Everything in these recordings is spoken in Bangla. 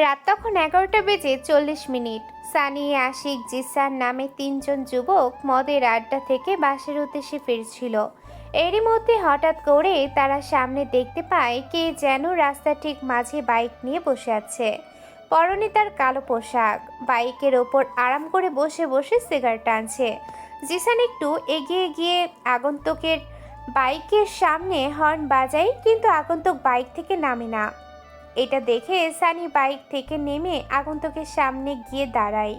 রাত তখন 11:40 সানি, আশিক, জিসান নামে তিনজন যুবক মদের আড্ডা থেকে বাসের উদ্দেশ্যে ফিরছিল। এরই মধ্যে হঠাৎ করে তারা সামনে দেখতে পায় কে যেন রাস্তার ঠিক মাঝে বাইক নিয়ে বসে আছে। পরনে তার কালো পোশাক, বাইকের ওপর আরাম করে বসে বসে সিগারেট টানছে। জিসান একটু এগিয়ে গিয়ে আগন্তুকের বাইকের সামনে হর্ন বাজায়, কিন্তু আগন্তুক বাইক থেকে নামে না। এটা দেখে সানি বাইক থেকে নেমে আগন্তুকের সামনে গিয়ে দাঁড়ায়।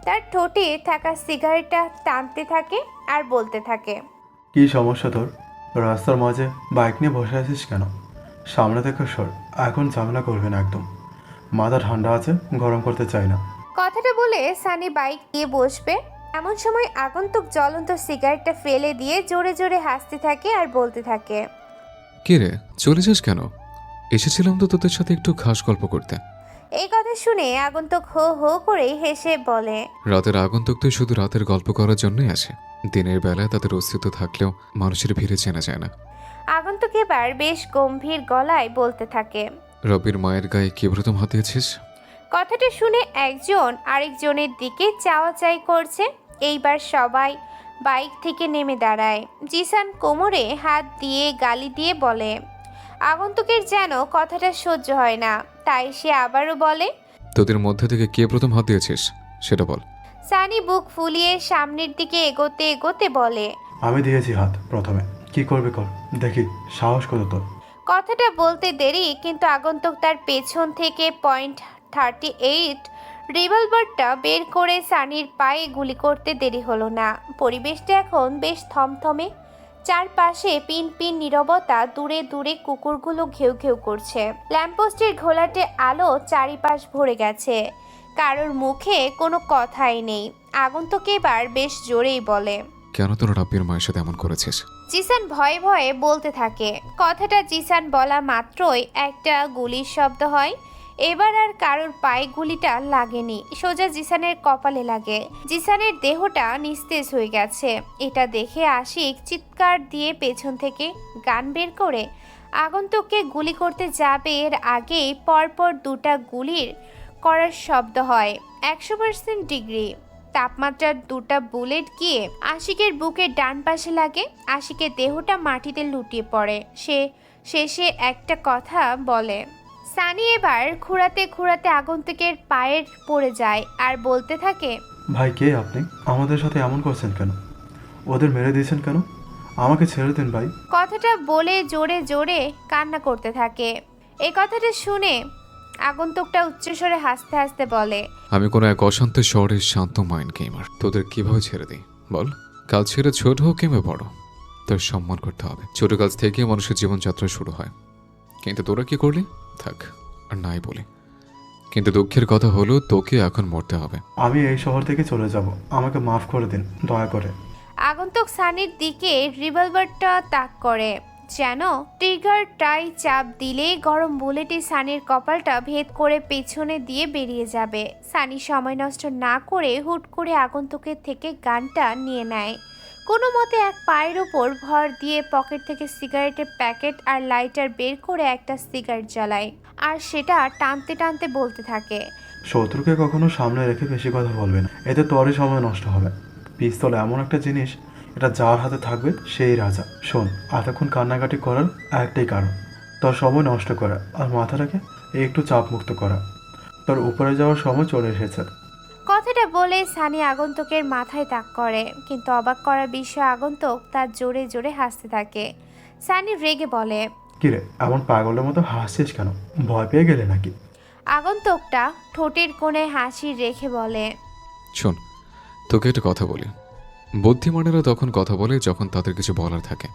তার ঠোঁটে থাকা সিগারেটটা টানতে থাকে আর বলতে থাকে, কি সমস্যা তোর? রাস্তার মাঝে বাইক নিয়ে বসে আছিস কেন? সামনে থেকে সর, এখন ঝামেলা করবে না একদম। মাথা ঠান্ডা আছে, গরম করতে চাই না। কথাটা বলে সানি বাইক দিয়ে বসবে, এমন সময় আগন্তুক জ্বলন্ত সিগারেটটা ফেলে দিয়ে জোরে জোরে হাসতে থাকে আর বলতে থাকে, কে রে, চলে যাস কেন? এসেছিলাম তো তোদের সাথে একটু খাস গল্প করতে। এই কথা শুনে আগন্তুক হো হো করে হেসে বলে, রাতের আগন্তুক তো শুধু রাতের গল্প করার জন্যই আসে। দিনের বেলায় তাদের অস্তিত্ব থাকলেও মানুষের ভিড়ে চেনা যায় না। আগন্তুক এবার বেশ গম্ভীর গলায় বলতে থাকে, রবির মায়ের গায়ে কি প্রথম হাত দিয়েছিস? কথাটা শুনে একজন আরেকজনের দিকে চাওয়াচাই করছে। এইবার সবাই বাইক থেকে নেমে দাঁড়ায়। জিসান কোমরে হাত দিয়ে গালি দিয়ে বলে, আগন্তুকের যেন কথাটা সহ্য হয় না, তাই সে আবারও বলে, তোদের মধ্যে থেকে কে প্রথম হাত দিয়েছিস সেটা বল। সানি বুক ফুলিয়ে সামনের দিকে এগোতে এগোতে বলে, আমি দিয়েছি হাত প্রথমে, কি করবে কর, দেখি সাহস কত তোর। কথাটা বলতে দেরি, কিন্তু আগন্তুক তার পেছন থেকে .38 রিভলভারটা বের করে সানির পায়ে গুলি করতে দেরি হলো না। পরিবেশটা এখন বেশ থমথমে, চারপাশে পিন পিন নীরবতা, দূরে দূরে কুকুরগুলো ঘেউ ঘেউ করছে। ল্যাম্পপোস্টের ঘোলাটে আলো চারিপাশ ভরে গেছে, কারোর মুখে কোনো কথাই নেই। আগন্তুক এবার বেশ জোরেই বলে, কেন তোর রাব্বির মায়ের সাথে এমন করেছিস? জিসান ভয়ে ভয়ে বলতে থাকে। কথাটা জিসান বলা মাত্রই একটা গুলির শব্দ হয়। এবার আর কারোর পায়ে গুলিটা লাগেনি, সোজা জিসানের কপালে লাগে। জিসানের দেহটা নিস্তেজ হয়ে গেছে। এটা দেখে আশিক চিৎকার দিয়ে পেছন থেকে গান বের করে আগন্তুককে গুলি করতে যাবে, এর আগেই পরপর দুটা গুলির করার শব্দ হয়। 100% ডিগ্রি তাপমাত্রার দুটা বুলেট গিয়ে আশিকের বুকের ডান পাশে লাগে। আশিকের দেহটা মাটিতে লুটিয়ে পড়ে। সে শেষে একটা কথা বলে। সানি এবার খুঁড়াতে খুঁড়াতে আগন্তুকের পায়ের পড়ে যায় আর বলতে থাকে, ভাই কে আপনি? আমাদের সাথে এমন করছেন কেন? ওদের মেরে দিয়েছেন কেন? আমাকে ছেড়ে দিন ভাই। কথাটা বলে জোরে জোরে কান্না করতে থাকে। এই কথাটা শুনে আগন্তুকটা উচ্চস্বরে হাসতে হাসতে বলে, আমি কোনো এক অশান্ত শহরের শান্ত মাইন্ড গেমার। তোদের কিভাবে ছেড়ে দিই বল? কাল ছেড়ে ছোট হোক কিংবা বড়, তোর সম্মান করতে হবে। ছোট কাজ থেকে মানুষের জীবনযাত্রা শুরু হয়। কিন্তু তোরা কি করলি? থাক, আর নাই বলি। কিন্তু দুঃখের কথা হলো তোকে এখন মরতে হবে। আমি এই শহর থেকে চলে যাব, আমাকে মাফ করে দিন দয়া করে। আগন্তুক সানির দিকে রিভলভারটা তাক করে, যেন ট্রিগারটাই চাপ দিলেই গরম বুলেটে সানির কপালটা ভেদ করে পেছনে দিয়ে বেরিয়ে যাবে। সানি সময় নষ্ট না করে হুট করে আগন্তুকের থেকে গানটা নিয়ে নেয়। কোনো মতে এক পায়ের ওপর ভর দিয়ে পকেট থেকে সিগারেটের প্যাকেট আর লাইটার বের করে একটা সিগারেট জ্বালায়, আর সেটা টানতে টানতে বলতে থাকে, শত্রুকে কখনো সামনে রেখে বেশি কথা বলবে না, এতে তোরই সময় নষ্ট হবে। পিস্তল এমন একটা জিনিস, এটা যার হাতে থাকবে সেই রাজা। শোন, এতক্ষণ কান্নাকাটি করার একটাই কারণ, তোর সময় নষ্ট করা আর মাথাটাকে একটু চাপমুক্ত করা। তোর উপরে যাওয়ার সময় চলে এসেছে। কথাটা বলে সানি আগন্তুকের মাথায় তাক করে, কিন্তু অবাক করার বিষয় আগন্তুক তার জোরে জোরে হাসতে থাকে। সানি রেগে বলে, কিরে, এমন পাগলের মতো হাসছিস কেন? ভয় পেয়ে গেলে নাকি? আগন্তুকটা ঠোঁটের কোণে হাসি রেখে বলে, শোন, তোকে একটা কথা বলি। বুদ্ধিমানেরা তখন কথা বলে যখন তাদের কিছু বলার থাকে।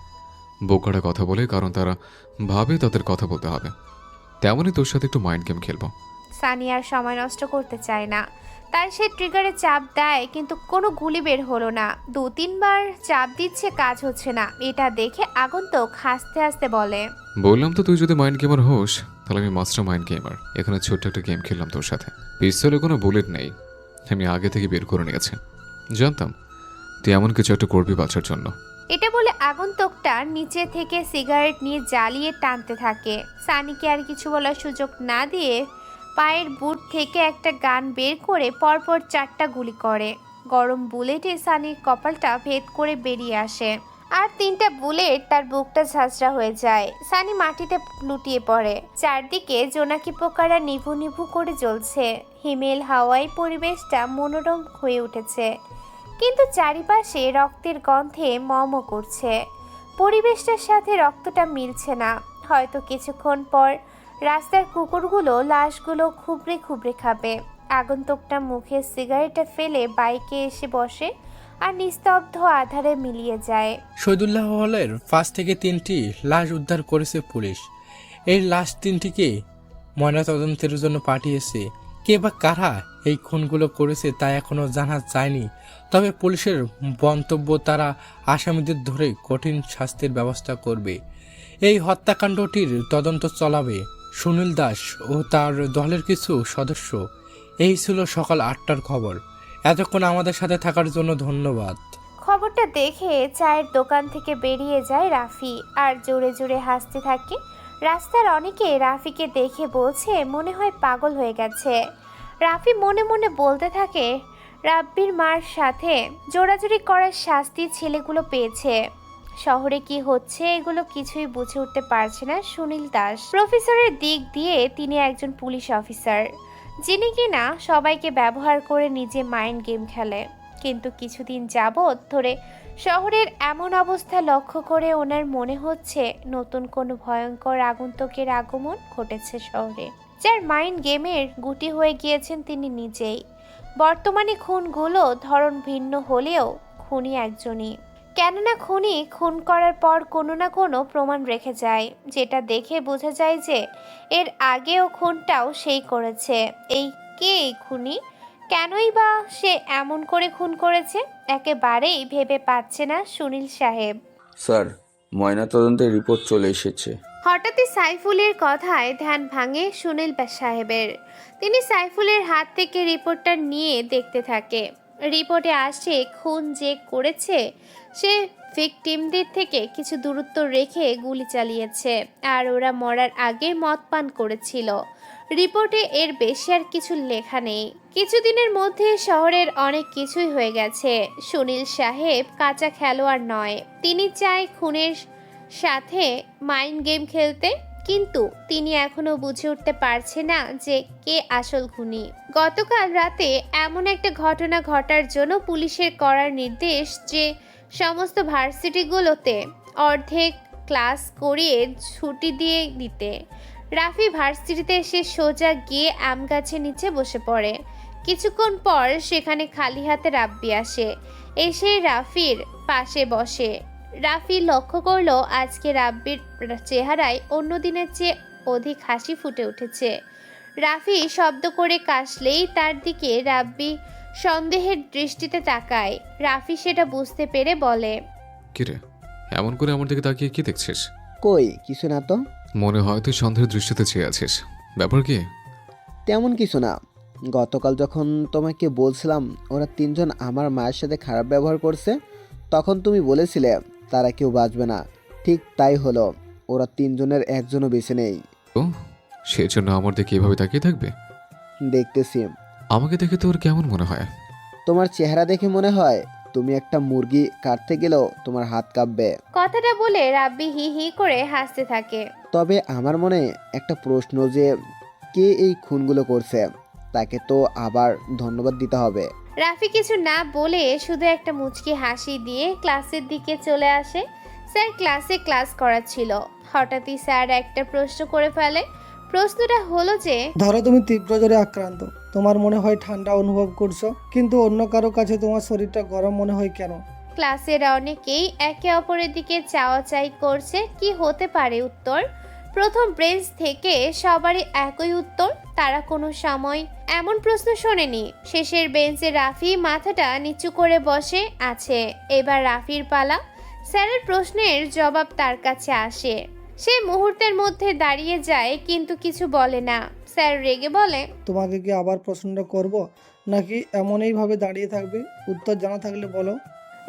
বোকারা কথা বলে কারণ তারা ভাবে তাদের কথা বলতে হবে। তেমনই তোর সাথে একটু মাইন্ড গেম খেলবো। সানি আর সময় নষ্ট করতে চায় না, তাই সে ট্রিগারে চাপ দেয়, কিন্তু কোনো গুলি বের হলো না। 2-3 বার চাপ দিচ্ছে, কাজ হচ্ছে না। এটা দেখে আগন্তুক হাসতে হাসতে বলে, বললাম তো তুই যদি মাইন্ড গেমার হোস তাহলে আমি মাস্টার মাইন্ড গেমার। এখানে ছোট্ট একটা গেম খেললাম তোর সাথে। পিস্তলে কোনো বুলেট নেই, আমি আগে থেকে বের করে নিয়েছি। জানতাম তুই এমন কিছু একটা করবি বাঁচার জন্য। এটা বলে আগন্তুকটা নিচে থেকে সিগারেট নিয়ে জ্বালিয়ে টানতে থাকে। সানিকে আর কিছু বলার সুযোগ না দিয়ে পায়ের বুট থেকে একটা গান বের করে পরপর 4টা গুলি করে। গরম বুলেটে সানির কপালটা ভেদ করে বেরিয়ে আসে, আর 3টা বুলেট তার বুকটা ঝাঁঝরা হয়ে যায়। সানি মাটিতে লুটিয়ে পড়ে। চারদিকে জোনাকি পোকারা নিভু নিভু করে জ্বলছে। হিমেল হাওয়ায় পরিবেশটা মনোরম হয়ে উঠেছে, কিন্তু চারিপাশে রক্তের গন্ধে মম করছে। পরিবেশটার সাথে রক্তটা মিলছে না। হয়তো কিছুক্ষণ পর রাস্তার কুকুরগুলো লাশগুলো খুবড়ে খুবড়ে খাবে। আগন্তুকটা মুখে সিগারেটটা ফেলে বাইকে এসে বসে আর নিস্তব্ধ আধারে মিলিয়ে যায়। শহীদুল্লাহ হলের 5 থেকে 3টি লাশ উদ্ধার করেছে পুলিশ। এই লাশ 3টিকে ময়নাতদন্তের জন্য পাঠিয়েছে। কে বা কারা এই খুনগুলো করেছে তা এখনও জানা যায়নি। তবে পুলিশের মন্তব্য, তারা আসামিদের ধরে কঠিন শাস্তির ব্যবস্থা করবে। এই হত্যাকাণ্ডটির তদন্ত চলাবে সুনীল দাস ও তার দলের কিছু সদস্য। এই ছিল সকাল 8টার খবর। এতক্ষণ আমাদের সাথে থাকার জন্য ধন্যবাদ। খবরটা দেখে চায়ের দোকান থেকে বেরিয়ে যায় রাফি আর জোরে জোরে হাসতে থাকে। রাস্তার অনেকে রাফিকে দেখে বলছে মনে হয় পাগল হয়ে গেছে। রাফি মনে মনে বলতে থাকে রাব্বির মার সাথে জোরাজুরি করার শাস্তি ছেলেগুলো পেয়েছে। শহরে কি হচ্ছে এগুলো কিছুই বুঝে উঠতে পারছে না সুনীল দাস। প্রফেসরের দিক দিয়ে তিনি একজন পুলিশ অফিসার, যিনি কিনা সবাইকে ব্যবহার করে নিজে মাইন্ড গেম খেলে। কিন্তু কিছুদিন যাবৎ ধরে শহরের এমন অবস্থা লক্ষ্য করে ওনার মনে হচ্ছে নতুন কোনো ভয়ঙ্কর আগন্তুকের আগমন ঘটেছে শহরে, যার মাইন্ড গেমের গুটি হয়ে গিয়েছেন তিনি নিজেই। বর্তমানে খুনগুলো ধরন ভিন্ন হলেও খুনি একজনই। কেননা খুনি খুন করার পর কোনো না কোনো প্রমাণ রেখে যায়, যেটা দেখে বোঝা যায় যে এর আগেও খুনটাও সেই করেছে। এই খুনি? কেনই বা সে এমন করে খুন করেছে একেবারেই ভেবে পাচ্ছে না সুনীল সাহেব। স্যার, ময়নাতদন্তের রিপোর্ট চলে এসেছে। হঠাৎই সাইফুলের কথায় ধ্যান ভাঙে সুনীল সাহেবের। তিনি সাইফুলের হাত থেকে রিপোর্টটা নিয়ে দেখতে থাকে। রিপোর্টে আসে খুন যে করেছে সে ভিকটিমদের থেকে কিছু দূরত্ব রেখে গুলি চালিয়েছে, আর ওরা মরার আগে মদ পান করেছিল। রিপোর্টে এর বেশি আর কিছু লেখা নেই। কিছুদিনের মধ্যে শহরের অনেক কিছুই হয়ে গেছে। সুনীল সাহেব কাঁচা খেলোয়াড় নয়, তিনি চায় খুনের সাথে মাইন্ড গেম খেলতে, কিন্তু তিনি এখনো বুঝে উঠতে পারছে না যে কে আসল খুনি। গতকাল রাতে এমন একটা ঘটনা ঘটার জন্য পুলিশের করার নির্দেশ যে সমস্ত ভার্সিটিগুলোতে অর্ধেক ক্লাস করিয়ে ছুটি দিয়ে দিতে। রাফি ভার্সিটিতে এসে সোজা গিয়ে আম গাছের নিচে বসে পড়ে। কিছুক্ষণ পর সেখানে খালি হাতে রাব্বি আসে, এসে রাফির পাশে বসে। রাফি লক্ষ্য করলো আজকে রাব্বির চেহারায় অন্য দিনের চেয়ে অধিক হাসি ফুটে উঠেছে। রাফি শব্দ করে কাশলেই তার দিকে রাব্বি সন্দেহের দৃষ্টিতে তাকায়। রাফি সেটা বুঝতে পেরে বলে, কিরে, এমন করে আমার দিকে তাকিয়ে কি দেখছিস? কই কিছু না তো। মনে হয় তুই সন্দেহের দৃষ্টিতে চেয়ে আছিস। ব্যাপার কি? তেমন কিছু না। গতকাল যখন তোমাকে বলছিলাম ওরা 3জন আমার মায়ের সাথে খারাপ ব্যবহার করছে, তখন তুমি বলেছিলে তারা কেউ বাঁচবে না। ঠিক তাই হলো, ওরা 3জনের একজনও বেঁচে নেই। তো সেজন্য আমার দিকে এভাবে তাকিয়ে থাকবে? দেখতেছি। আমাকে দেখে তোর কেমন মনে হয়? তোমার চেহারা দেখে মনে হয় তুমি একটা মুরগি কাটতে গেলেও তোমার হাত কাঁপবে। কথাটা বলে রাব্বি হি হি করে হাসতে থাকে। তবে আমার মনে একটা প্রশ্ন, যে কে এই খুনগুলো করছে তাকে তো আবার ধন্যবাদ দিতে হবে। রাফি কিছু না বলে শুধু একটা মুচকি হাসি দিয়ে ক্লাসের দিকে চলে আসে। স্যার ক্লাসে ক্লাস করাচ্ছিল। হঠাৎই স্যার একটা প্রশ্ন করে ফেলে। প্রশ্নটা হলো যে, ধরো তুমি তীব্র জ্বরে আক্রান্ত, তোমার মনে হয় ঠান্ডা অনুভব করছো, কিন্তু অন্য কারো কাছে তোমার শরীরটা গরম মনে হয় কেন? ক্লাসের অনেকেই একে অপরের দিকে চাওয়াচাই করছে কি হতে পারে উত্তর। প্রথম বেঞ্চ থেকে সবারই একই উত্তর, তারা কোনো সময় এমন প্রশ্ন শোনেনি। শেষের বেঞ্চে রাফি মাথাটা নিচু করে বসে আছে। এবার রাফির পালা। স্যারের প্রশ্নের জবাব তার কাছে আসে। সে মুহূর্তের মধ্যে দাঁড়িয়ে যায়, কিন্তু কিছু বলে না। স্যার রেগে বলে, তোমাকে কি আবার প্রশ্নটা করব, নাকি এমনইভাবে দাঁড়িয়ে থাকবে? উত্তর জানা থাকলে বলো।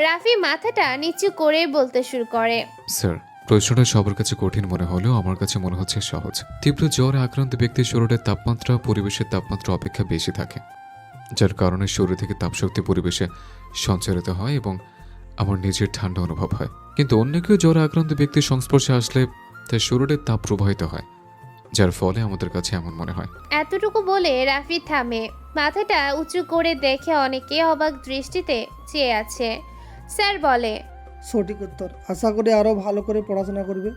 রাফি মাথাটা নিচু করে বলতে শুরু করে, স্যার, প্রশ্নটা সবার কাছে কঠিন মনে হলেও আমার কাছে মনে হচ্ছে সহজ। তীব্র জ্বরে আক্রান্ত ব্যক্তির শরীরের তাপমাত্রা পরিবেশের তাপমাত্রা অপেক্ষা বেশি থাকে, যার কারণে শরীর থেকে তাপশক্তি পরিবেশে সঞ্চারিত হয় এবং আমার নিজের ঠান্ডা অনুভব হয়। কিন্তু অন্য কেউ জ্বরে আক্রান্ত ব্যক্তির সংস্পর্শে আসলে তার শরীরে তাপ প্রবাহিত হয়, যার ফলে আমাদের কাছে এমন মনে হয়। এতটুকু বলে রাফি থামে, মাথাটা উঁচু করে দেখে অনেকে অবাক দৃষ্টিতে চেয়ে আছে। স্যার বলে, সঠিক উত্তর। আশা করি আরও ভালো করে পড়াশোনা করবে।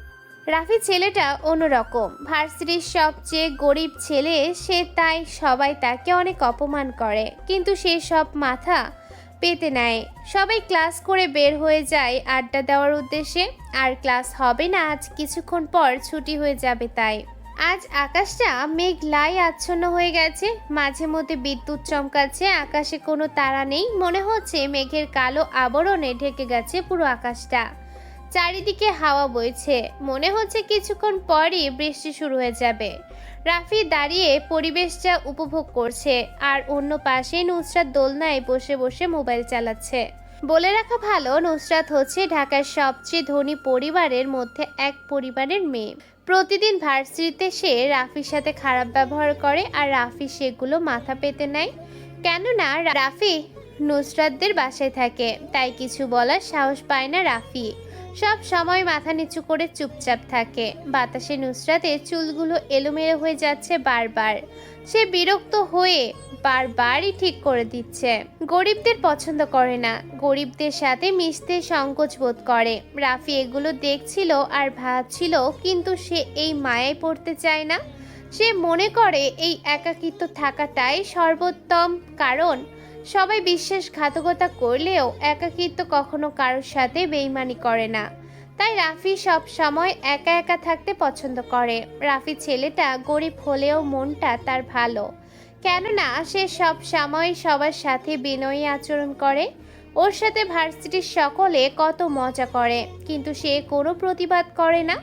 রাফি ছেলেটা অন্যরকম, ভার্সিটির সবচেয়ে গরিব ছেলে সে, তাই সবাই তাকে অনেক অপমান করে, কিন্তু সে সব মাথা পেতে নেয়। সবাই ক্লাস করে বের হয়ে যায় আড্ডা দেওয়ার উদ্দেশ্যে, আর ক্লাস হবে না আজ কিছুক্ষণ পর ছুটি হয়ে যাবে। তাই আজ আকাশটা মেঘলায় আচ্ছন্ন হয়ে গেছে, মাঝে মধ্যে বিদ্যুৎ চমকাচ্ছে, আকাশে কোনো তারা নেই, মনে হচ্ছে মেঘের কালো আবরণে ঢেকে গেছে পুরো আকাশটা। চারিদিকে হাওয়া বইছে, মনে হচ্ছে কিছুক্ষণ পরই বৃষ্টি শুরু হয়ে যাবে। রাফি দাঁড়িয়ে পরিবেশটা উপভোগ করছে, আর অন্য পাশে নুসরাত দোলনায় বসে বসে মোবাইল চালাচ্ছে। বলে রাখা ভালো, নুসরাত হচ্ছে ঢাকার সবচেয়ে ধনী পরিবারের মধ্যে এক পরিবারের মেয়ে। প্রতিদিন ভার্সিটিতে সে রাফির সাথে খারাপ ব্যবহার করে, আর রাফি সেগুলো মাথা পেতে নেয়। কেননা রাফি নুসরাতদের বাসায় থাকে, তাই কিছু বলার সাহস পায় না রাফি। সব সময় মাথা নিচু করে চুপচাপ থাকে। বাতাসে নুসরাতের চুলগুলো এলোমেলো হয়ে যাচ্ছে বারবার। সে বিরক্ত হয়ে বারবারই ঠিক করে দিচ্ছে। গরিবদের পছন্দ করে না, গরিবদের সাথে মিশতে সংকোচ বোধ করে। রাফি এগুলো দেখছিল আর ভাবছিল, কিন্তু সে এই মায়ায় পড়তে চায় না। সে মনে করে এই একাকিত্ব থাকাটাই সর্বোত্তম, কারণ সবাই বিশ্বাসঘাতকতা করলেও একাকিত্ব কখনো কারোর সাথে বেইমানি করে না। তাই রাফি সব সময় একা একা থাকতে পছন্দ করে। রাফি ছেলেটা গরিব হলেও মনটা তার ভালো, কেননা সে সব সময় সবার সাথে বিনয়ী আচরণ করে। ওর সাথে ভার্সিটির সকলে কত মজা করে, কিন্তু সে কোনো প্রতিবাদ করে না,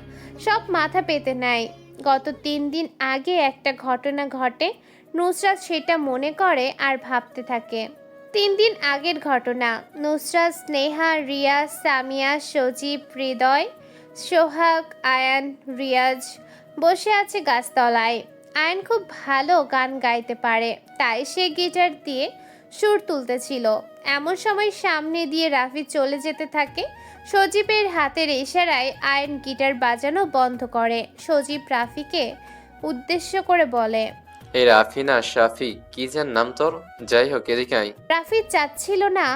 সব মাথা পেতে নেয়। গত 3 দিন আগে একটা ঘটনা ঘটে, নুসরাত সেটা মনে করে আর ভাবতে থাকে। 3 দিন আগের ঘটনা, নুসরাত, স্নেহা, রিয়াজ, সামিয়া, সজীব, হৃদয়, সোহাগ, আয়ান, রিয়াজ বসে আছে গাছতলায়। আয়ান খুব ভালো গান গাইতে পারে, তাই সে গিটার দিয়ে সুর তুলতেছিল। এমন সময় সামনে দিয়ে রাফি চলে যেতে থাকে। সজীবের হাতের ইশারায় আয়ান গিটার বাজানো বন্ধ করে। সজীব রাফিকে উদ্দেশ্য করে বলে, এই রাফি না শাফি, কি যেন নাম তোর? যাই হোক, এদিকে আয়। রাফি চাচ্ছিল না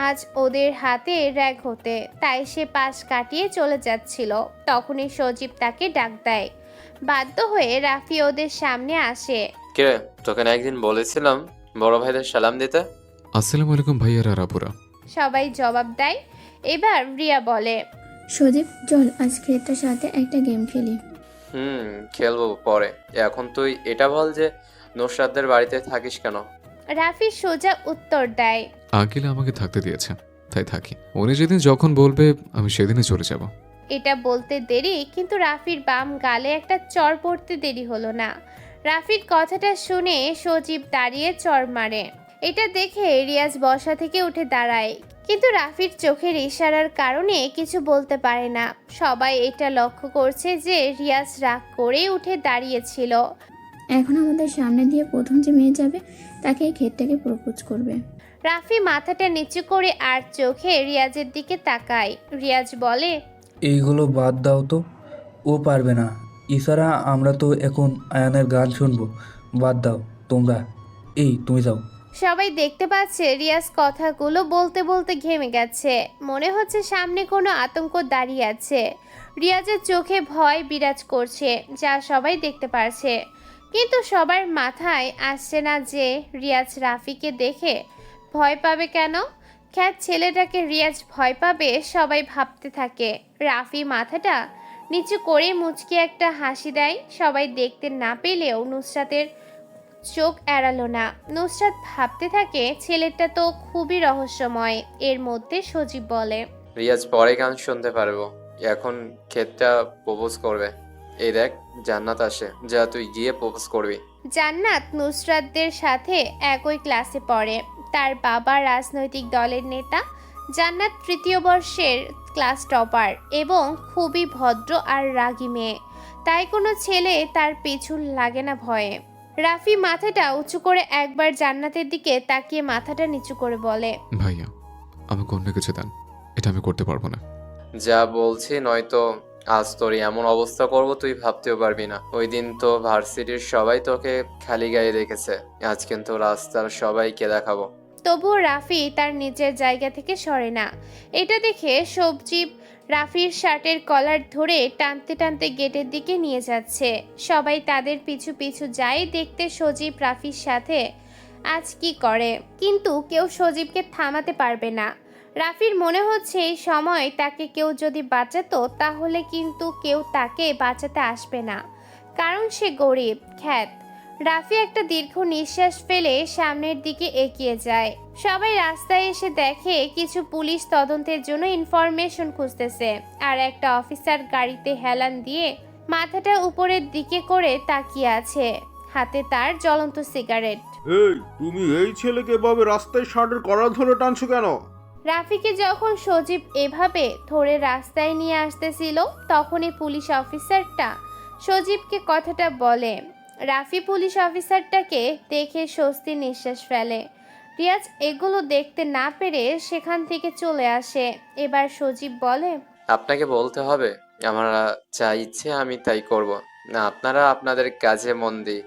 আজ ওদের হাতে র্যাগ হতে, তাই সে পাশ কাটিয়ে চলে যাচ্ছিল। তখনই সজীব তাকে ডাক দেয়। বাধ্য হয়ে রাফি ওদের সামনে আসে। কিরে, তোকে না একদিন বলেছিলাম বড় ভাইদের সালাম দিতে? আসসালামু আলাইকুম ভাইয়ারা আর আপুরা। সবাই জবাব দেয়। এবার রিয়া বলে, সজীব, চল আজকে এটার সাথে একটা গেম খেলি। খেলবো পরে। এখন তুই এটা বল যে নুসরাতদের বাড়িতে থাকিস কেন? রাফি সোজা উত্তর দেয়, আঙ্কেল আমাকে থাকতে দিয়েছে, তাই থাকি। উনি যেদিন যখন বলবে আমি সেদিনই চলে যাব। এটা বলতে দেরি, কিন্তু রাফির বাম গালে একটা চড় পড়তে দেরি হলো না। রাফির কথাটা শুনে সজীব দাঁড়িয়ে চড় মারে। এটা দেখে রিয়াজ বসা থেকে উঠে দাঁড়ায়, কিন্তু রাফির চোখের ইশারার কারণে কিছু বলতে পারে না। সবাই এটা লক্ষ্য করছে যে রিয়াজ রাগ করে উঠে দাঁড়িয়েছিল। এখন আমাদের সামনে দিয়ে প্রথম যে মেয়ে যাবে তাকে এই ক্ষেতটাকে প্রপোজ করবে। রাফি মাথাটা নিচু করে আর চোখে রিয়াজের দিকে তাকায়। রিয়াজ বলে, এইগুলো বাদ দাও তো, ও পারবে না। ইশারা, আমরা তো এখন আয়ানের গান শুনবো। বাদ দাও তোমরা, এই তুমি যাও। সবাই দেখতে পাচ্ছে রিয়াজ কথাগুলো বলতে বলতে ঘেমে গেছে। মনে হচ্ছে সামনে কোনো আতঙ্ক দাঁড়িয়ে আছে। রিয়াজের চোখে ভয় বিরাজ করছে, যা সবাই দেখতে পারছে। কিন্তু সবার মাথায় আসছে না যে রিয়াজ রাফিকে দেখে ভয় পাবে কেন। খ্যাত ছেলেটাকে রিয়াজ ভয় পাবে, সবাই ভাবতে থাকে। রাফি মাথাটা নিচু করে মুচকি একটা হাসি দেয়। সবাই দেখতে না পেলেও নুসরাতের চোখ এড়ালো না। নুসরাত ভাবতে থাকে, ছেলেটা তো খুবই রহস্যময়। এর মধ্যে সজীব বলে, রিয়াজ পরে গান শুনতে পারবো, এখন ক্ষেতটা প্রপোজ করবে। এই দেখ, জান্নাত আসে, যা তুই গিয়ে প্রপোজ করবি। জান্নাত নুসরাতদের সাথে একই ক্লাসে পড়ে। তার বাবা রাজনৈতিক দলের নেতা, জান্নাত তৃতীয় বর্ষের ক্লাস টপার এবং খুবই ভদ্র আর রাগী মেয়ে, তাই কোনো ছেলে তার পিছু লাগে না ভয়ে। রাফি মাথাটা উঁচু করে একবার জান্নাতের দিকে তাকিয়ে মাথাটা নিচু করে বলে, ভাইয়া আমাকে অন্য কিছু দেন, এটা আমি করতে পারবো না। যা বলছি, নয়তো আজ তোর এমন অবস্থা করব তুই ভাবতেও পারবি না। ওই দিন তো ভার্সিটির সবাই তোকে খালি গায়ে দেখেছে, আজ কিন্তু রাস্তার সবাইকে দেখাবো। তবুও রাফি তার নিজের জায়গা থেকে সরে না। এটা দেখে সবজিব রাফির শার্টের কলার ধরে টানতে টানতে গেটের দিকে নিয়ে যাচ্ছে। সবাই তাদের পিছু পিছু যায় দেখতে সজীব রাফির সাথে আজ কি করে, কিন্তু কেউ সজীবকে থামাতে পারবে না। রাফির মনে হচ্ছে এই সময় তাকে কেউ যদি বাঁচাতো তাহলে কিন্তু কেউ তাকে বাঁচাতে আসবে না, কারণ সে গরিব খ্যাত। রাফি একটা দীর্ঘ নিঃশ্বাস ফেলে সামনের দিকে এগিয়ে যায়। সবাই রাস্তায় এসে দেখে কিছু পুলিশ তদন্তের জন্য ইনফরমেশন খুঁজতেছে, আর একটা অফিসার গাড়িতে হেলান দিয়ে মাথাটা উপরের দিকে করে তাকিয়ে আছে, হাতে তার জ্বলন্ত সিগারেট। এই তুমি এই ছেলেকে এভাবে রাস্তায় শার্টের কলার ধরে টানছো কেন? রাফিকে যখন সজীব এভাবে ধরে রাস্তায় নিয়ে আসতেছিল তখনই পুলিশ অফিসারটা সজীবকে কথাটা বলে। রাফি পুলিশ অফিসারটাকে দেখে স্বস্তি নিঃশ্বাস ফেলে। রিয়াজ এগুলো দেখতে না পেরে সেখান থেকে চলে আসে। এবার সজীব বলে, আপনাকে বলতে হবে, আমার যা ইচ্ছে আমি তাই করব না, আপনারা আপনাদের কাজে মন দিই,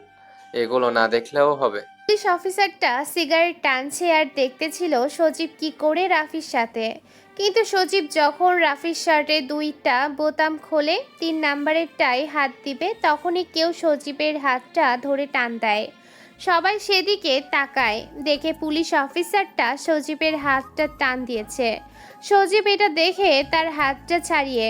এগুলো না দেখলেও হবে। পুলিশ অফিসারটা সিগারেট টানছে আর দেখতেছিল সজীব কি করে রাফির সাথে। কিন্তু সজীব যখন রাফির শার্টে 2টা বোতাম খোলে 3 নাম্বারেরটায় হাত দিবে তখনই কেউ সজীবের হাতটা ধরে টান দেয়। সবাই সেদিকে তাকায়, দেখে পুলিশ অফিসারটা সজীবের হাতটা টান দিয়েছে। সজীব এটা দেখে তার হাতটা ছাড়িয়ে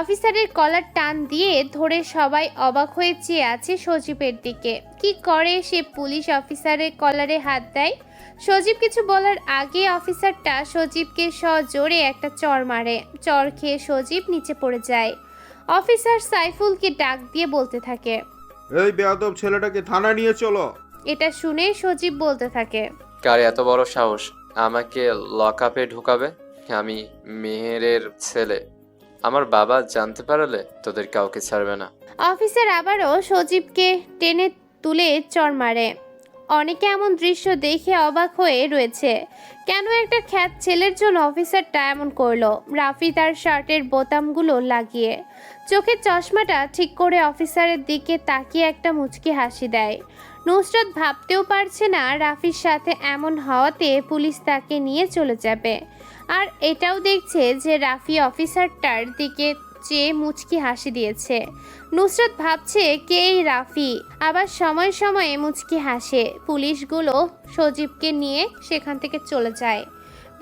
অফিসারের কলার টান দিয়ে ধরে সবাই অবাক হয়ে চেয়ে আছে সজীবের দিকে। কি করে সে পুলিশ অফিসারের কলারে হাত দেয়। সজীব কিছু বলার আগে অফিসারটা সজীবকে সজোরে একটা চড় মারে। চড় খেয়ে সজীব নিচে পড়ে যায়। অফিসার সাইফুলকে ডাক দিয়ে বলতে থাকে, এই বেয়াদব ছেলেটাকে থানায় নিয়ে চলো। এটা শুনে সজীব বলতে থাকে, কার এত বড় সাহস আমাকে লকআপে ঢুকাবে? আমি মেহেরের ছেলে, আমার বাবা জানতে পারলে তোদের কাউকে ছাড়বে না। অফিসার আবারও সজীবকে টেনে তুলে চড় মারে। অনেকে এমন দৃশ্য দেখে অবাক হয়ে রয়েছে, কেন একটা খ্যাত ছেলের জন্য অফিসারটা এমন করলো। রাফি তার শার্টের বোতামগুলো লাগিয়ে চোখের চশমাটা ঠিক করে অফিসারের দিকে তাকিয়ে একটা মুচকি হাসি দেয়। নুসরাত ভাবতেও পারছে না রাফির সাথে এমন হওয়াতে পুলিশ তাকে নিয়ে চলে যাবে, আর এটাও দেখছে যে রাফি অফিসারটার দিকে চেয়ে মুচকি হাসি দিয়েছে। নুসরাত ভাবছে কে এই রাফি, আবার সময় সময়ে মুচকি হাসে। পুলিশগুলো সজীবকে নিয়ে সেখান থেকে চলে যায়।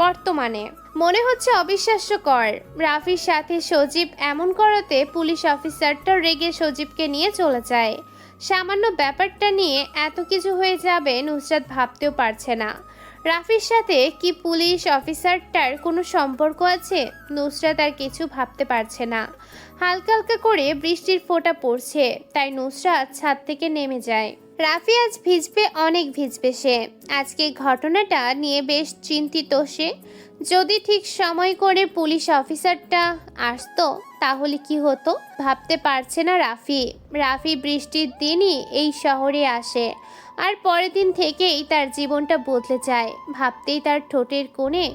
বর্তমানে মনে হচ্ছে অবিশ্বাস্যকর, রাফির সাথে সজীব এমন করাতে পুলিশ অফিসারটা রেগে সজীবকে নিয়ে চলে যায়। সামান্য ব্যাপারটা নিয়ে এত কিছু হয়ে যাবে নুসরাত ভাবতেও পারছে না। রাফির সাথে কি পুলিশ অফিসারটার কোনো সম্পর্ক আছে? নুসরাত আর কিছু ভাবতে পারছে না। হালকা হালকা করে বৃষ্টির ফোঁটা পড়ছে, তাই নুসরাত ছাদ থেকে নেমে যায়। রাফি আজ ভিজবে, অনেক ভিজবে সে। আজকে ঘটনাটা নিয়ে বেশ চিন্তিত সে। যদি ঠিক সময় করে পুলিশ অফিসারটা আসতো তাহলে কি হতো ভাবতে পারছে না রাফি। রাফি বৃষ্টির দিনই এই শহরে আসে, আর পরের দিন থেকেই তার জীবনটা বদলে যায়। ভাবতেই তার ঠোঁটের কোণে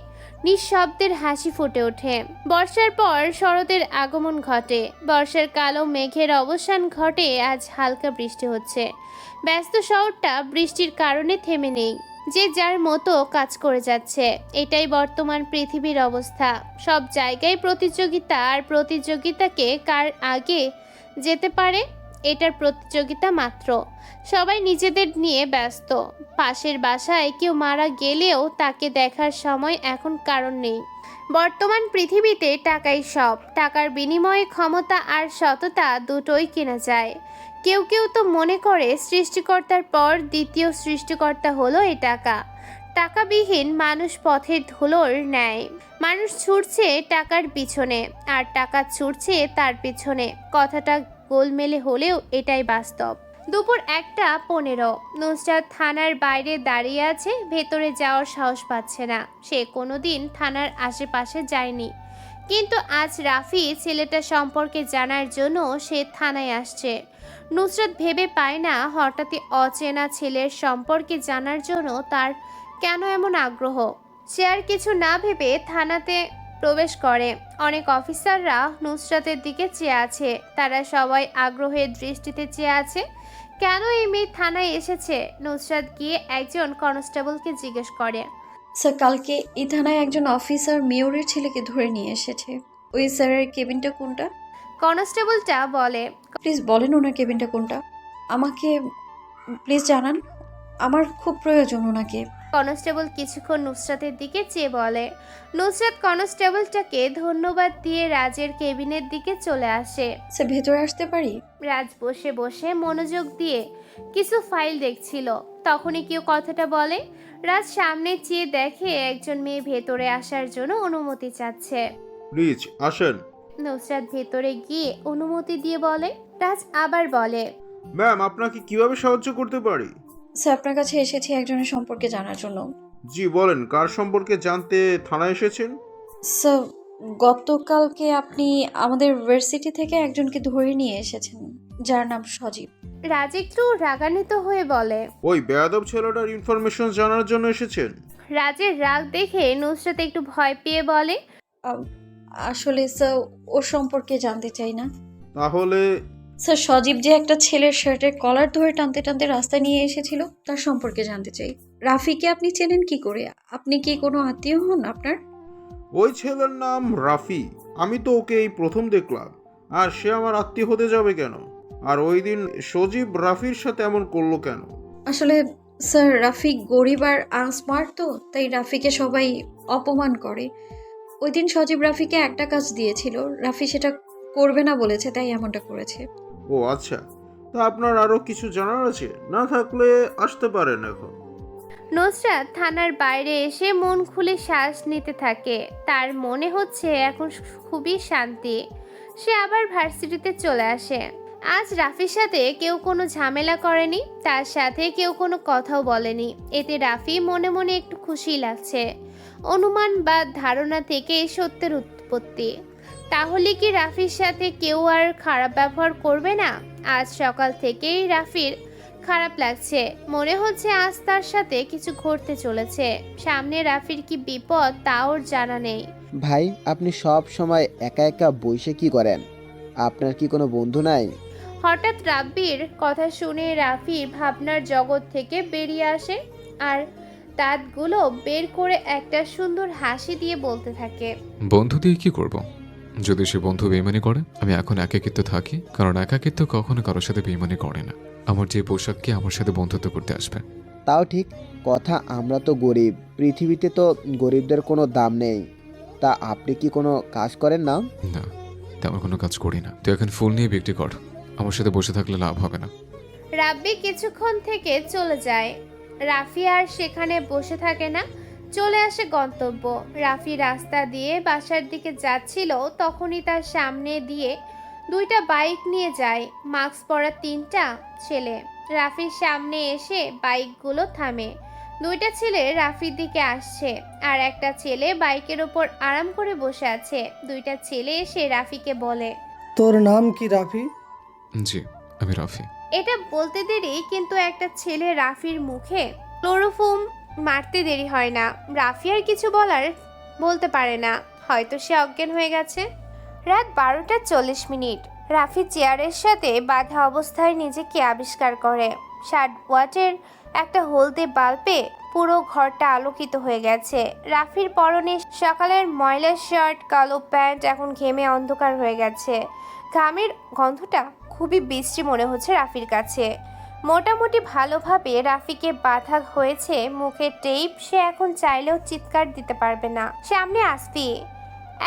নিঃশব্দের হাসি ফুটে ওঠে। বর্ষার পর শরতের আগমন ঘটে। বর্ষার কালো মেঘের অবসান ঘটে, আজ হালকা বৃষ্টি হচ্ছে। ব্যস্ত শহরটা বৃষ্টির কারণে থেমে নেই, যে যার মতো কাজ করে যাচ্ছে। এটাই বর্তমান পৃথিবীর অবস্থা। সব জায়গায় প্রতিযোগিতা, আর প্রতিযোগিতাকে কার আগে যেতে পারে এটার প্রতিযোগিতা মাত্র। সবাই নিজেদের নিয়ে ব্যস্ত। পাশের বাসায় কেউ মারা গেলেও তাকে দেখার সময় এখন কারণ নেই। বর্তমান পৃথিবীতে টাকাই সব। টাকার বিনিময়ে ক্ষমতা আর সততা দুটোই কেনা যায়। কেউ কেউ তো মনে করে সৃষ্টিকর্তার পর দ্বিতীয় সৃষ্টিকর্তা হলো এই টাকা। টাকাবিহীন মানুষ পথের ধুলোর ন্যায়। মানুষ ছুটছে টাকার পিছনে, আর টাকা ছুটছে তার পিছনে। কথাটা গোলমেলে হলেও এটাই বাস্তব। দুপুর 1:15। নুসরাত থানার বাইরে দাঁড়িয়ে আছে, ভেতরে যাওয়ার সাহস পাচ্ছে না। সে কোনোদিন থানার আশেপাশে যায়নি, কিন্তু আজ রাফি ছেলেটা সম্পর্কে জানার জন্য সে থানায় আসছে। নুসরাত ভেবে পায় না হঠাৎই অচেনা ছেলের সম্পর্কে জানার জন্য তার কেন এমন আগ্রহ। সে আর কিছু না ভেবে থানাতে প্রবেশ করে। অনেক অফিসাররা নুসরাতের দিকে চেয়ে আছে, তারা সবাই আগ্রহের দৃষ্টিতে চেয়ে আছে কেন এই মেয়ে থানায় এসেছে। নুসরাত গিয়ে একজন কনস্টেবলকে জিজ্ঞেস করে। স্যার, কালকে এই থানায় একজন অফিসার মেয়রের ছেলেকে ধরে নিয়ে এসেছে। ওই স্যারের কেবিনটা কোনটা? কনস্টেবলটা বলে, প্লিজ বলেন ওনার কেবিনটা কোনটা, আমাকে প্লিজ জানান, আমার খুব প্রয়োজন ওনাকে। কনস্টেবল কিছুক্ষণ নুসরাতের দিকে চেয়ে বলে। নুসরাত কনস্টেবলটাকে ধন্যবাদ দিয়ে রাজের কেবিনের দিকে চলে আসে। স্যার, ভেতরে আসতে পারি? রাজ বসে বসে মনোযোগ দিয়ে কিছু ফাইল দেখছিল। তখনই কেউ কথাটা বলে। রাজ সামনে চেয়ে দেখে একজন মেয়ে ভেতরে আসার জন্য অনুমতি চাচ্ছে। প্লিজ আসেন। নুসরাত ভেতরে গিয়ে অনুমতি দিয়ে বলে। রাজ আবার বলে, ম্যাম, আপনাকে কিভাবে সাহায্য করতে পারি? স্যার, আপনার কাছে এসেছি একজনের সম্পর্কে জানার জন্য। জি বলেন, কার সম্পর্কে জানতে থানায় এসেছেন? স্যার, গতকালকে আপনি আমাদের ভার্সিটি থেকে একজনকে ধরে নিয়ে এসেছেন, যার নাম সজীব। রাজ একটু রাগান্বিত হয়ে বলে। ওই বেয়াদব ছেলেটার ইনফরমেশন জানার জন্য এসেছেন? রাজের রাগ দেখে নুসরাত একটু ভয় পেয়ে বলে, আসলে স্যার, ওর সম্পর্কে জানতে চাই না। তাহলে? স্যার, সজীব যে একটা ছেলের শার্টের কলার ধরে টানতে টানতে রাস্তায় নিয়ে এসেছিল, তার সম্পর্কে জানতে চাই। রাফিকে আপনি চেনেন কি করে? আপনি কি কোনো আত্মীয় হন আপনার? ওই ছেলের নাম রাফি। আমি তো ওকে এই প্রথম দেখলাম, আর সে আমার আত্মীয় হতে যাবে কেন? আর ওই দিন সজীব রাফির সাথে এমন করলো কেন? আসলে স্যার, রাফি গরিব আর আনস্মার্ট, তো তাই রাফিকে সবাই অপমান করে। ওই দিন সজীব রাফিকে একটা কাজ দিয়েছিল, রাফি সেটা করবে না বলেছে, তাই এমনটা করেছে। ও আচ্ছা, তা আপনার আরো কিছু জানার আছে? না থাকলে আসতে পারেন এখন। নুসরাত থানার বাইরে এসে মন খুলে শ্বাস নিতে থাকে। তার মনে হচ্ছে এখন খুবই শান্তি। সে আবার ভার্সিটিতে চলে আসে। আজ রাফির সাথে কেউ কোনো ঝামেলা করেনি, তার সাথে কেউ কোনো কথাও বলেনি। এতে রাফি মনে মনে একটু খুশি লাগছে। অনুমান বা ধারণা থেকে সত্যের উৎপত্তি। তাহলে কি রাফির সাথে কেউ আর খারাপ ব্যবহার করবে না? আজ সকাল থেকেই রাফির খারাপ লাগছে। মনে হচ্ছে আজ তার সাথে কিছু ঘটতে চলেছে। সামনে রাফির কি বিপদ তা ওর জানা নেই। ভাই, আপনি সব সময় একা একা বসে কি করেন? আপনার কি কোনো বন্ধু নাই? হঠাৎ রাব্বির কথা শুনে রাফি ভাবনার জগৎ থেকে বেরিয়ে আসে আর দাঁতগুলো বের করে একটা সুন্দর হাসি দিয়ে বলতে থাকে, বন্ধু দিয়ে কি করব? যদি সে বন্ধু বেইমানি করে, আমি এখন একাকিত্ব থাকি, কারণ একাকিত্ব কখনো কারোর সাথে বেইমানি করে না। আমার যে পোশাককে আমার সাথে বন্ধুত্ব করতে আসবে। তাও ঠিক কথা, আমরা তো গরিব, পৃথিবীতে তো গরিবদের কোনো দাম নেই। তা আপনি কি কোনো কাজ করেন না? না, তেমন কোনো কাজ করি না। তুই এখন ফুল নিয়ে বিক্রি কর, আমার সাথে বসে থাকলে লাভ হবে না। রাব্বি কিছুক্ষণ থেকে চলে যায়। রাফি আর সেখানে বসে থাকে না, চলে আসে গন্তব্য। রাফি রাস্তা দিয়ে বাসার দিকে যাচ্ছিল, তখনই তার সামনে দিয়ে দুইটা বাইক নিয়ে যায় মাস্ক পরা 3টা ছেলে। রাফির সামনে এসে বাইকগুলো থামে। দুইটা ছেলে রাফির দিকে আসছে, আর একটা ছেলে বাইকের ওপর আরাম করে বসে আছে। দুইটা ছেলে এসে রাফিকে বলে, তোর নাম কি রাফি? জি, আমি রাফি। এটা বলতে দেরি, কিন্তু একটা ছেলে রাফির মুখে ক্লোরোফর্ম মারতে দেরি হয় না। রাফি আর কিছু বলতে পারে না, হয়তো সে অজ্ঞান হয়ে গেছে। রাত 12:40। রাফি চেয়ারের সাথে বাঁধা অবস্থায় নিজেকে আবিষ্কার করে। 60 ওয়াটের একটা হলদে বাল্বে পুরো ঘরটা আলোকিত হয়ে গেছে। রাফির পরনে সকালের ময়লা শার্ট, কালো প্যান্ট এখন ঘেমে অন্ধকার হয়ে গেছে। ঘামের গন্ধটা খুবই বিশ্রী মনে হচ্ছে রাফির কাছে। মোটামুটি ভালোভাবে রাফিকে বাঁধা হয়েছে মুখে টেপ। সে এখন চাইলেও চিৎকার দিতে পারবে না। সামনে আসফি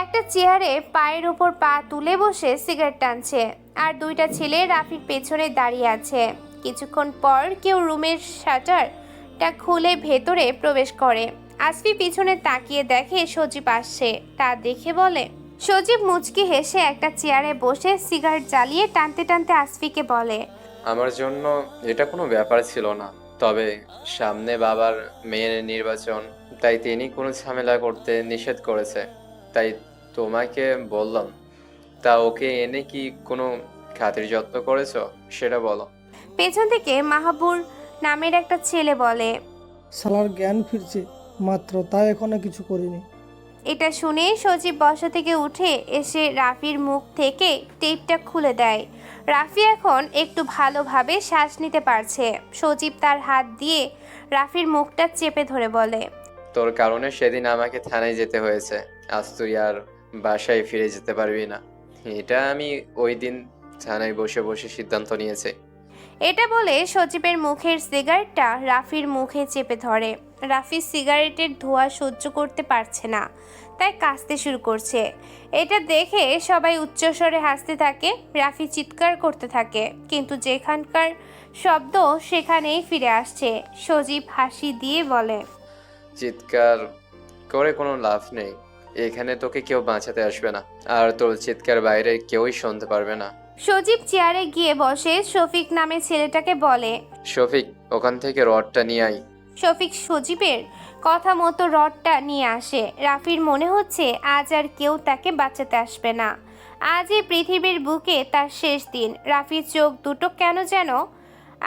একটা চেয়ারে পায়ের উপর পা তুলে বসে সিগারেট টানছে, আর দুইটা ছেলে রাফির পেছনে দাঁড়িয়ে আছে। কিছুক্ষণ পর কেউ রুমের শাটারটা খুলে ভেতরে প্রবেশ করে। আসফি পিছনে তাকিয়ে দেখে সজীব আসছে। তা দেখে বলে, সজীব মুচকি হেসে একটা চেয়ারে বসে সিগারেট জ্বালিয়ে টানতে টানতে আসফিকে বলে, আমার জন্য এটা কোনো ব্যাপার ছিল না, তবে সামনে বাবার মেয়ের নির্বাচন, তাই তিনি কোনো ঝামেলা করতে নিষেধ করেছে, তাই তোমাকে বললাম। তা ওকে এনে কি কোনো খাতির যত্ন করেছো সেটা বলো। পেছন থেকে মাহাবুর নামের একটা ছেলে বলে। শালার জ্ঞান ফিরছে মাত্র, তাই এখনো কিছু করিনি। এটা শুনে সজীব বসা থেকে উঠে এসে রাফির মুখ থেকে টেপটা খুলে দেয়। রাফি এখন একটু ভালোভাবে শ্বাস নিতে পারছে। সজীব তার হাত দিয়ে রাফির মুখটা চেপে ধরে বলে, তোর কারণে সেদিন আমাকে থানায় যেতে হয়েছে, আজ তুই আর বাসায় ফিরে যেতে পারবি না। এটা আমি ওই দিন থানায় বসে বসে সিদ্ধান্ত নিয়েছি। এটা বলে সজীবের মুখের সিগারেটটা রাফির মুখে চেপে ধরে। রাফি সিগারেটের ধোঁয়া সহ্য করতে পারছে না, তাই কাশতে শুরু করছে। এটা দেখে সবাই উচ্চস্বরে হাসতে থাকে। রাফি চিৎকার করতে থাকে, কিন্তু যেখানকার শব্দ সেখানেই ফিরে আসছে। সজীব হাসি দিয়ে বলে, চিৎকার করে কোনো লাভ নেই, এখানে তোকে কেউ বাঁচাতে আসবে না, আর তোর চিৎকার বাইরে কেউই শুনতে পারবে না। সজীব চেয়ারে গিয়ে বসে শফিক নামে ছেলেটাকে বলে, শফিক, ওখান থেকে রডটা নিয়ে আয়। শফিক সজীবের কথা মতো রডটা নিয়ে আসে। রাফির মনে হচ্ছে আজ আর কেউ তাকে বাঁচাতে আসবে না। আজ এই পৃথিবীর বুকে তার শেষ দিন। রাফির চোখ দুটো কেন যেন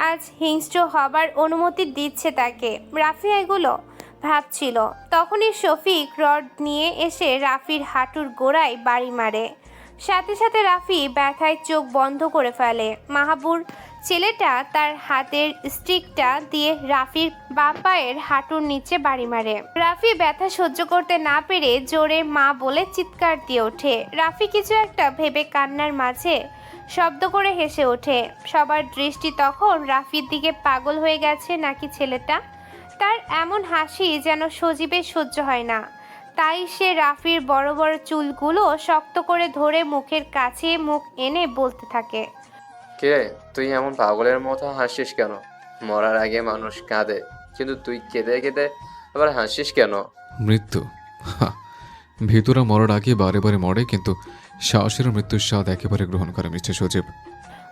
আজ হিংস্র হবার অনুমতি দিচ্ছে তাকে। রাফি এগুলো ভাবছিল, তখনই শফিক রড নিয়ে এসে রাফির হাঁটুর গোড়ায় বাড়ি মারে। সাথে সাথে রাফি ব্যথায় চোখ বন্ধ করে ফেলে। মাহাবুর ছেলেটা তার হাতের স্টিকটা দিয়ে রাফির বাঁ পায়ের হাঁটুর নিচে বাড়ি মারে। রাফি ব্যথা সহ্য করতে না পেরে জোরে মা বলে চিৎকার দিয়ে ওঠে। রাফি কিছু একটা ভেবে কান্নার মাঝে শব্দ করে হেসে ওঠে। সবার দৃষ্টি তখন রাফির দিকে। পাগল হয়ে গেছে নাকি ছেলেটা? তার এমন হাসি যেন সজীবের সহ্য হয় না, তাই সে রাফির বড় বড় চুলগুলো শক্ত করে ধরে মুখের কাছে মুখ এনে বলতে থাকে, কিরে, তুই এমন পাগলের মতো হাসিস কেন? মরার আগে মানুষ কাঁদে, কিন্তু তুই কেঁদে কেঁদে আবার হাসিস কেন? মৃত্যু, ভিতরা মরার আগে বারে বারে মরে, কিন্তু সাহসের মৃত্যুর স্বাদ একেবারে গ্রহণ করে মিস্টার সজীব।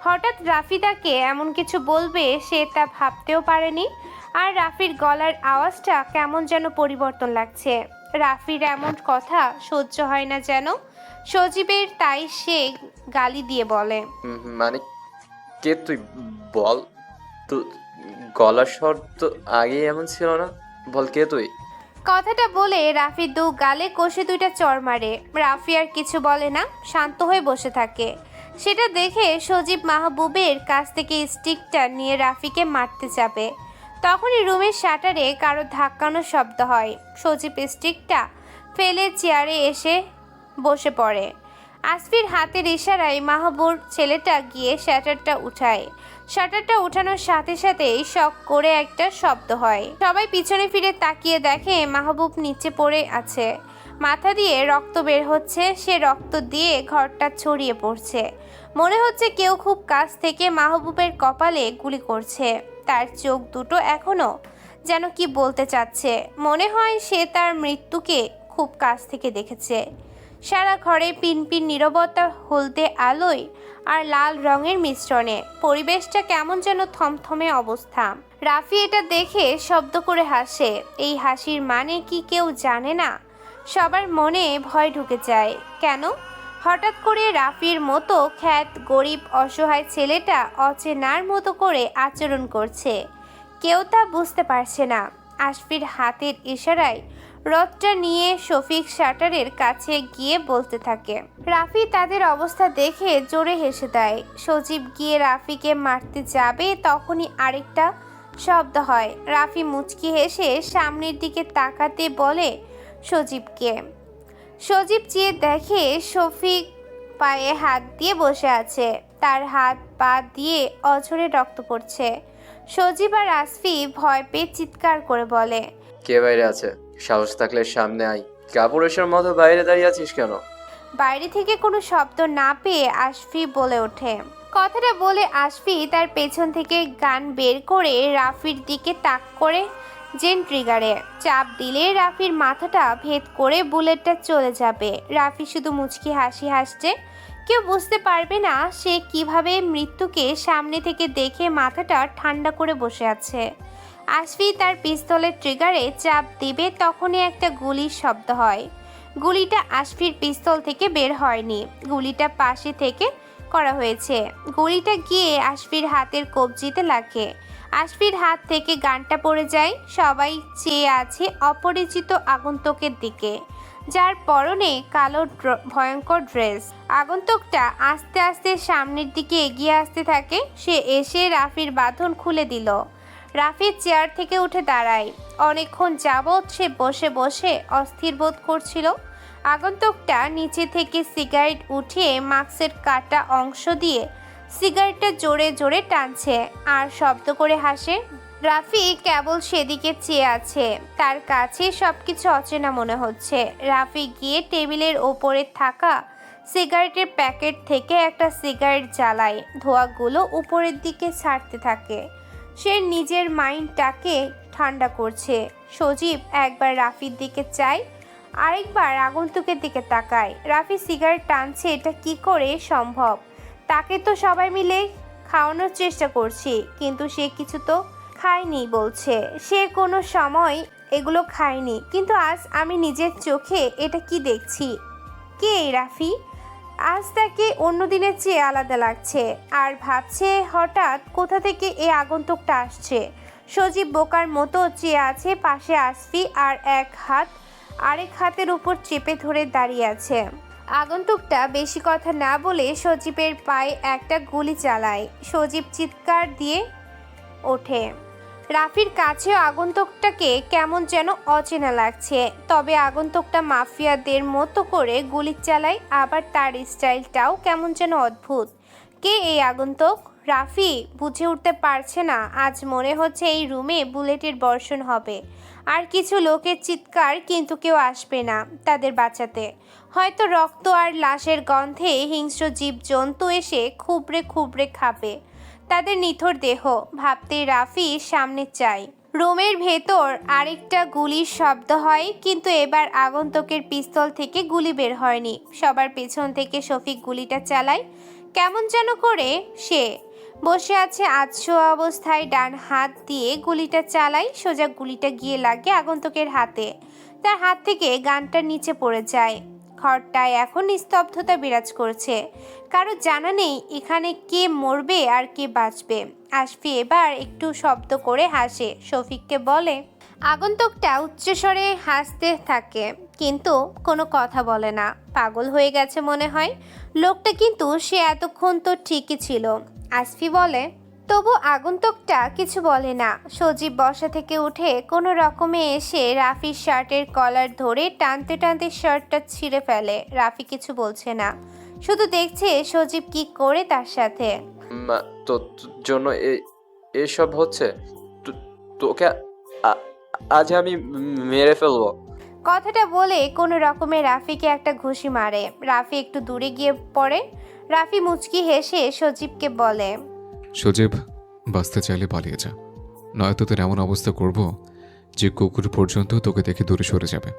হঠাৎ রাফি তাকে এমন কিছু বলবে সে তা ভাবতেও পারেনি। আর রাফির গলার আওয়াজটা কেমন যেন পরিবর্তন লাগছে। রাফির এমন কথা সহ্য হয় না যেন সজীবের, তাই সে গালি দিয়ে বলে, মানে কে তুই? বল তো, গলার স্বর তো আগে এমন ছিল না, বল কে তুই? কথাটা বলে রাফি দু গালে কষে দুইটা চড় মারে। রাফি আর কিছু বলে না, শান্ত হয়ে বসে থাকে। সেটা দেখে সজীব মাহবুবের কাছ থেকে স্টিকটা নিয়ে রাফিকে মারতে যাবে, তখনই রুমের শাটারে কারো ধাক্কানোর শব্দ হয়। সজীব স্টিকটা ফেলে চেয়ারে এসে বসে পড়ে। আসফির হাতের ইশারায় মাহবুর ছেলেটা গিয়ে শাটারটা উঠায়। শাটারটা উঠানোর সাথে সাথেই শক করে একটা শব্দ হয়। সবাই পিছনে ফিরে তাকিয়ে দেখে মাহবুব নিচে পড়ে আছে, মাথা দিয়ে রক্ত বের হচ্ছে। সে রক্ত দিয়ে ঘরটা ছড়িয়ে পড়ছে। মনে হচ্ছে কেউ খুব কাছ থেকে মাহবুবের কপালে গুলি করছে। তার চোখ দুটো এখনো যেন কি বলতে চাচ্ছে। মনে হয় সে তার মৃত্যুকে খুব কাছ থেকে দেখেছে। সারা ঘরে পিনপিন নীরবতা, হলদে আলোয় আর লাল রঙের মিশ্রণে পরিবেশটা কেমন যেন থমথমে অবস্থা। রাফি এটা দেখে শব্দ করে হাসে। এই হাসির মানে কি কেউ জানে না? সবার মনে ভয় ঢুকে যায়। কেন হঠাৎ করে রাফির মতো খ্যাত গরিব অসহায় ছেলেটা অচেনার মতো করে আচরণ করছে? কেউ তা বুঝতে পারছে না। আসফির হাতের ইশারায় রথটা নিয়ে শফিক শাটারের কাছে গিয়ে বলতে থাকে। রাফি তাদের অবস্থা দেখে জোরে হেসে দেয়। সজীব গিয়ে রাফিকে মারতে যাবে, তখনই আরেকটা শব্দ হয়। রাফি মুচকি হেসে সামনের দিকে তাকাতে বলে সজীবকে। সজীব চেয়ে দেখে শফিক পায়ে হাত দিয়ে বসে আছে। তার হাত পা দিয়ে অঝরে রক্ত পড়ছে। সজীব আর আসফি ভয় পেয়ে চিৎকার করে বলে, কে বাইরে আছে? সাহস থাকলে সামনে আয়। কাপুরুষের মতো বাইরে দাঁড়িয়ে আছিস কেন? বাইরে থেকে কোনো শব্দ না পেয়ে আসফি বলে ওঠে। কথাটা বলে আসফি তার পেছন থেকে গান বের করে রাফির দিকে তাক করে জেন ট্রিগারে চাপ দিলে রাফির মাথাটা ভেদ করে বুলেটটা চলে যাবে। রাফি শুধু মুচকি হাসি হাসছে, কেউ বুঝতে পারবে না সে কিভাবে মৃত্যুকে সামনে থেকে দেখে মাথাটা ঠান্ডা করে বসে আছে। আশফি তার পিস্তলের ট্রিগারে চাপ দিবে তখনই একটা গুলির শব্দ হয়। গুলিটা আশফির পিস্তল থেকে বের হয়নি, গুলিটা পাশে থেকে করা হয়েছে। গুলিটা গিয়ে আশফির হাতের কবজিতে লাগে। আশফির হাত থেকে গানটা পড়ে যায়। সবাই চেয়ে আছে অপরিচিত আগন্তুকের দিকে, যার পরনে কালো ভয়ঙ্কর ড্রেস। আগন্তুকটা আস্তে আস্তে সামনের দিকে এগিয়ে আসতে থাকে। সে এসে রাফির বাঁধন খুলে দিল। রাফি চেয়ার থেকে উঠে দাঁড়ায়। অনেকক্ষণ যাবৎ সে বসে বসে অস্থির বোধ করছিল। আগন্তুকটা নিচে থেকে সিগারেট উঠিয়ে মাস্কের কাটা অংশ দিয়ে সিগারেটটা জোরে জোরে টানছে আর শব্দ করে হাসে। রাফি কেবল সেদিকে চেয়ে আছে। তার কাছে সবকিছু অচেনা মনে হচ্ছে। রাফি গিয়ে টেবিলের ওপরে থাকা সিগারেটের প্যাকেট থেকে একটা সিগারেট জ্বালায়। ধোঁয়াগুলো উপরের দিকে ছাড়তে থাকে। সে নিজের মাইন্ডটাকে ঠান্ডা করছে। সজীব একবার রাফির দিকে চায়, আরেকবার আগন্তুকের দিকে তাকায়। রাফি সিগারেট টানছে, এটা কি করে সম্ভব? তাকে তো সবাই মিলে খাওয়ানোর চেষ্টা করছি, কিন্তু সে কিছু তো খায়নি বলছে। সে কোনো সময় এগুলো খায়নি, কিন্তু আজ আমি নিজের চোখে এটা কি দেখছি। কে এই রাফি? আজ তাকে অন্য দিনের চেয়ে আলাদা লাগছে আর ভাবছে হঠাৎ কোথা থেকে এই আগন্তুকটা আসছে। সজীব বোকার মতো চেয়ে আছে পাশে আশফি, আর আরেক হাতের উপর চেপে ধরে দাঁড়িয়ে আছে। আগন্তুকটা বেশি কথা না বলে সজীবের পায়ে একটা গুলি চালায়। সজীব চিৎকার দিয়ে ওঠে। রাফির কাছেও আগন্তুকটাকে কেমন যেন অচেনা লাগছে। তবে আগন্তুকটা মাফিয়াদের মতো করে গুলি চালায়, আবার তার স্টাইলটাও কেমন যেন অদ্ভুত। কে এই আগন্তুক? রাফি বুঝে উঠতে পারছে না। আজ মনে হচ্ছে এই রুমে বুলেটের বর্ষণ হবে, আর কিছু লোকের চিৎকার, কিন্তু কেউ আসবে না তাদের বাঁচাতে। হয়তো রক্ত আর লাশের গন্ধে হিংস্র জীবজন্তু এসে খুবড়ে খুবড়ে খাবে তাদের নিথর দেহ। ভাবতেই রাফি সামনে চায়। রুমের ভেতর আরেকটা গুলির শব্দ হয়, কিন্তু এবার আগন্তুকের পিস্তল থেকে গুলি বের হয়নি। সবার পেছন থেকে শফিক গুলিটা চালায়। কেমন যেন করে সে বসে আছে আধশো অবস্থায়, ডান হাত দিয়ে গুলিটা চালায়। সোজা গুলিটা গিয়ে লাগে আগন্তুকের হাতে। তার হাত থেকে গানটা নিচে পড়ে যায়। ঘরটায় এখন নিস্তব্ধতা বিরাজ করছে। কারো জানা নেই এখানে কে মরবে আর কে বাঁচবে। আশফি এবার একটু শব্দ করে হাসে। শফিককে বলে। আগন্তুকটা উচ্চস্বরে হাসতে থাকে, কিন্তু কোনো কথা বলে না। পাগল হয়ে গেছে মনে হয় লোকটা, কিন্তু সে এতক্ষণ তো ঠিকই ছিল। আশফি বলে। তবু আগন্তুকটা কিছু বলে না। সজীব বসা থেকে উঠে কোনো রকমে এসে রাফির শার্টের কলার ধরে টানতে টানতে শার্টটা ছিঁড়ে ফেলে। রাফি কিছু বলছে না, শুধু দেখছে সজীব কি করে তার সাথে। তোর জন্য এসব হচ্ছে? তোকে আজ আমি মেরে ফেলবো। কথাটা বলে কোনো রকমে রাফিকে একটা ঘুষি মারে। রাফি একটু দূরে গিয়ে পড়ে। রাফি মুচকি হেসে সজীবকে বলে। সজীব, বাঁচতে চাইলে পালিয়ে যা, নয়তো তোর এমন অবস্থা করব যে কুকুর পর্যন্ত তোকে দেখে দূরে সরে যাবে।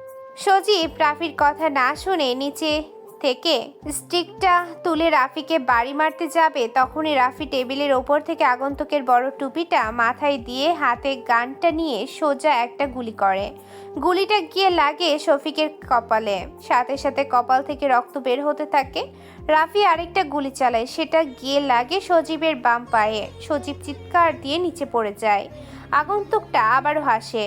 সজীব রাফির কথা না শুনে নিচে থেকে স্টিকটা তুলে রাফিকে বাড়ি মারতে যাবে, তখনই রাফি টেবিলের ওপর থেকে আগন্তুকের বড় টুপিটা মাথায় দিয়ে হাতে গানটা নিয়ে সোজা একটা গুলি করে। গুলিটা গিয়ে লাগে শফিকের কপালে। সাথে সাথে কপাল থেকে রক্ত বের হতে থাকে। রাফি আরেকটা গুলি চালায়, সেটা গিয়ে লাগে সজীবের বাম পায়ে। সজীব চিৎকার দিয়ে নিচে পড়ে যায়। আগন্তুকটা আবারও হাসে।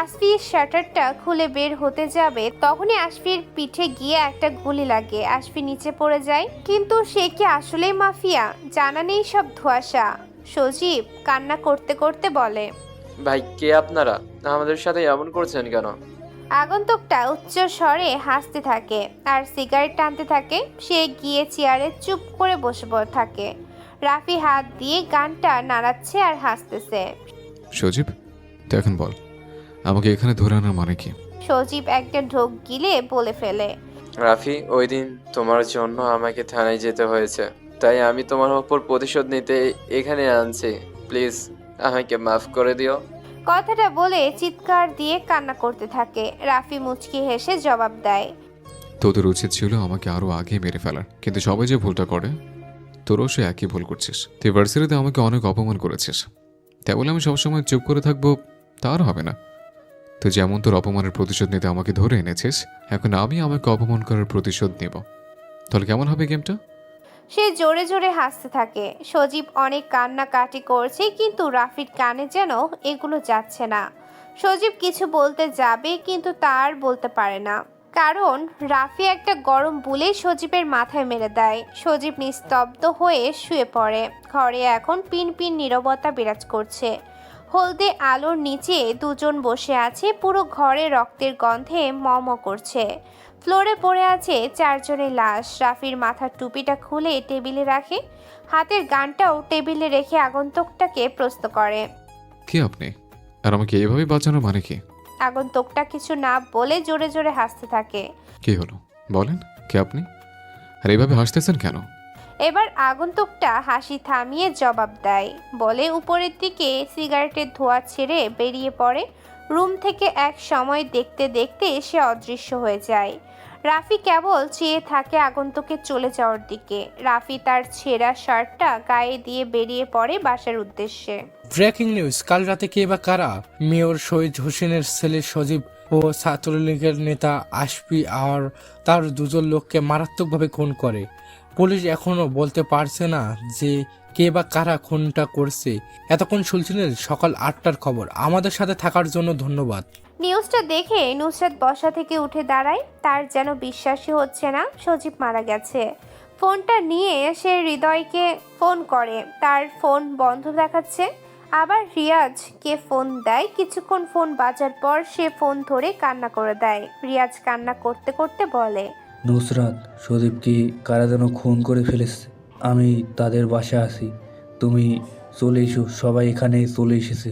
আশফির শাটারটা খুলে বের হতে যাবে, তখনই আশফির পিঠে গিয়ে একটা গুলি লাগে। আশফি নিচে পড়ে যায়। কিন্তু সে কি আসলেই মাফিয়া? জানা নেই, সব ধোঁয়াশা। সজীব কান্না করতে করতে বলে। ভাই, কে আপনারা? আমাদের সাথে এমন করছেন কেন? আগন্তুকটা উচ্চ স্বরে হাসতে থাকে আর সিগারেট টানতে থাকে। সে গিয়ে চেয়ারে চুপ করে বসে থাকে। রাফি হাত দিয়ে গানটা নাড়াচ্ছে আর হাসতেছে। সজীব, তুই এখন বল, আমাকে এখানে ধরে আনার মানে কি? সজীব একটা ঢোক গিলে বলে ফেলে। রাফি, ওই দিন তোমার জন্য আমাকে থানায় যেতে হয়েছে, তাই আমি তোমার উপর প্রতিশোধ নিতে এখানে আনছি। প্লিজ আমাকে মাফ করে দিও। কথাটা বলে চিৎকার দিয়ে কান্না করতে থাকে। রাফি মুচকি হেসে জবাব দেয়। তোদের উচিত ছিল আমাকে আরও আগে মেরে ফেলার, কিন্তু সবাই যে ভুলটা করে তোরও সে একই ভুল করছিস। তুই ভার্সিটিতে আমাকে অনেক অপমান করেছিস, তাই বলে আমি সবসময় চুপ করে থাকবো তার হবে না। তুই যেমন তোর অপমানের প্রতিশোধ নিতে আমাকে ধরে এনেছিস, এখন আমি আমাকে অপমান করার প্রতিশোধ নেব। তাহলে কেমন হবে গেমটা? সে জোরে জোরে হাসতে থাকে। সজীব অনেক কান্নাকাটি করছে, কিন্তু রাফির কানে যেন এগুলো যাচ্ছে না। সজীব কিছু বলতে যাবে, কিন্তু তার বলতে পারে না, কারণ রাফি একটা গরম বুলে সজীবের মাথায় মেরে দেয়। সজীব নিস্তব্ধ হয়ে শুয়ে পড়ে। ঘরে এখন পিন পিন নীরবতা বিরাজ করছে। হলদে আলোর নিচে দুজন বসে আছে, পুরো ঘরে রক্তের গন্ধে ম করছে। ফ্লোরে পড়ে আছে 4 জনের লাশ। রাফির মাথার টুপিটা খুলে টেবিলে রাখে, হাতের গানটাও টেবিলে রেখে আগন্তুকটাকে প্রশ্ন করে। কি আপনি? আর আমাকে এইভাবে বাঁচানো মানে কি? আগন্তুকটা কিছু না বলে জোরে জোরে হাসতে থাকে। কি হলো বলেন, কে আপনি? আর এইভাবে হাসতেছেন কেন? এবার আগন্তুকটা হাসি থামিয়ে জবাব দেয়, বলে উপরের দিকে সিগারেটের ধোঁয়া ছেড়ে বেরিয়ে পড়ে। রুম থেকে এক সময় দেখতে দেখতে সে অদৃশ্য হয়ে যায়। রাফি কেবল চেয়ে থাকে আগন্তুকের চলে যাওয়ার দিকে। রাফি তার ছেঁড়া শার্টটা গায়ে দিয়ে বেরিয়ে পড়ে বাসার উদ্দেশ্যে। ব্রেকিং নিউজ, কাল রাতে কে বা কারা মেয়র শহীদ হোসেনের ছেলে সজীব ও ছাত্রলীগের নেতা আশফি আর তার 2 জন লোককে মারাত্মকভাবে খুন করে। পুলিশ এখনো বলতে পারছে না যে কে বা কারা খুনটা করছে। এতক্ষণ শুনছিলেন সকাল 8টার খবর। আমাদের সাথে থাকার জন্য ধন্যবাদ। নিউজটা দেখে নুসরাত বসা থেকে উঠে দাঁড়ায়। তার যেন বিশ্বাসই হচ্ছে না সজীব মারা গেছে। ফোনটা নিয়ে সে হৃদয়কে ফোন করে, তার ফোন বন্ধ দেখাচ্ছে। আবার রিয়াজকে ফোন দেয়। কিছুক্ষণ ফোন বাজার পর সে ফোন ধরে কান্না করে দেয়। রিয়াজ কান্না করতে করতে বলে, নুসরাত, সদীপকে কারা যেন খুন করে ফেলেছে। আমি তাদের বাসায় আছি, তুমি চলে এসো, সবাই এখানে চলে এসেছে।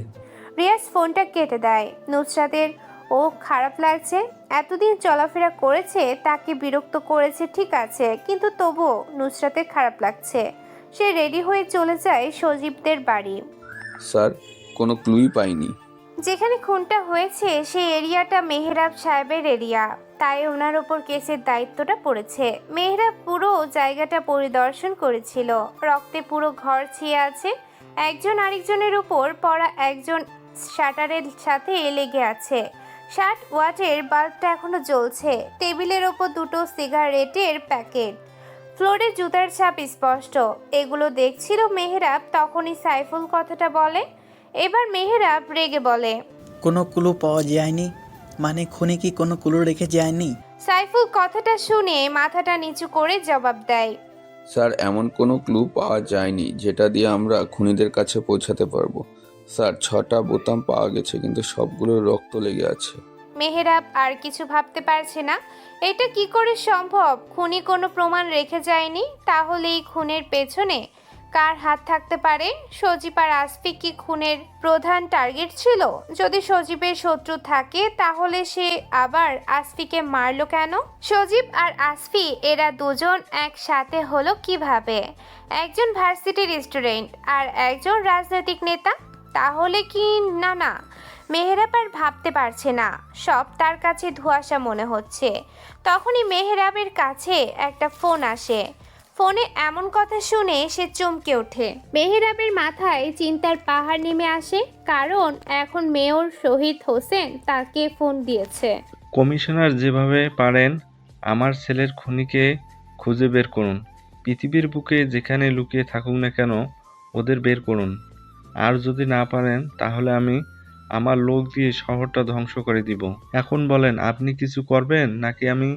রিয়াজ ফোনটা কেটে দেয়। নুসরাতের ও খারাপ লাগছে। এতদিন চলাফেরা করেছে, তাকে বিরক্ত করেছে ঠিক আছে, কিন্তু তবুও নুসরাতের খারাপ লাগছে। সে রেডি হয়ে চলে যায় সজীবদের বাড়ি। স্যার, কোনো ক্লুই পাইনি। যেখানে খুনটা হয়েছে সেই এরিয়াটা মেহরাব সাহেবের এরিয়া, তাই ওনার ওপর কেসের দায়িত্বটা পড়েছে। মেহরাব পুরো জায়গাটা পরিদর্শন করেছিল। রক্তে পুরো ঘর ছিয়ে আছে। একজন আরেকজনের উপর পড়া একজন শাটারের সাথে লেগে আছে। 60 ওয়াটের বাল্বটা এখনো জ্বলছে। টেবিলের ওপর 2টো সিগারেটের প্যাকেট। ফ্লোরে জুতার ছাপ স্পষ্ট। এগুলো দেখছিল মেহরাব, তখনই সাইফুল কথাটা বলে। এবার মেহরাব রেগে বলে, কোনো ক্লু পাওয়া যায়নি? মানে খুনি কি কোনো ক্লু রেখে যায়নি? সাইফুল কথাটা শুনে মাথাটা নিচু করে জবাব দেয়, স্যার, এমন কোনো ক্লু পাওয়া যায়নি যেটা দিয়ে আমরা খুনিদের কাছে পৌঁছাতে পারবো। স্যার, 6টা বোতাম পাওয়া গেছে, কিন্তু সবগুলো রক্ত লেগে আছে। মেহরাব আর কিছু ভাবতে পারছে না। এটা কি করে সম্ভব? খুনি কোনো প্রমাণ রেখে যায়নি, তাহলে এই খুনের পেছনে কার হাত থাকতে পারে? সজীব আর আসফি কি খুনের প্রধান টার্গেট ছিল? যদি সজীবের শত্রু থাকে তাহলে সে আবার আসফিকে মারলো কেন? সজীব আর আসফি এরা দুজন একসাথে হলো কিভাবে? একজন ভার্সিটির স্টুডেন্ট আর একজন রাজনৈতিক নেতা। তাহলে কি? না, মেহরাব আর ভাবতে পারছে না। সব তার কাছে ধোঁয়াশা মনে হচ্ছে। তখনই মেহরাবের কাছে একটা ফোন আসে। ফোনে এমন কথা শুনে সে চমকে ওঠে। মেহরাবের মাথায় চিন্তার পাহাড় নেমে আসে, কারণ এখন মেয়র শহীদ হোসেন তাকে ফোন দিয়েছে। কমিশনার, যেভাবে পারেন আমার ছেলের খুনিকে খুঁজে বের করুন। পৃথিবীর বুকে যেখানে লুকিয়ে থাকুক না কেন, ওদের বের করুন। আর যদি না পারেন তাহলে আমি আমার লোক দিয়ে শহরটা ধ্বংস করে দিব। এখন বলেন, আপনি কিছু করবেন নাকি আমি?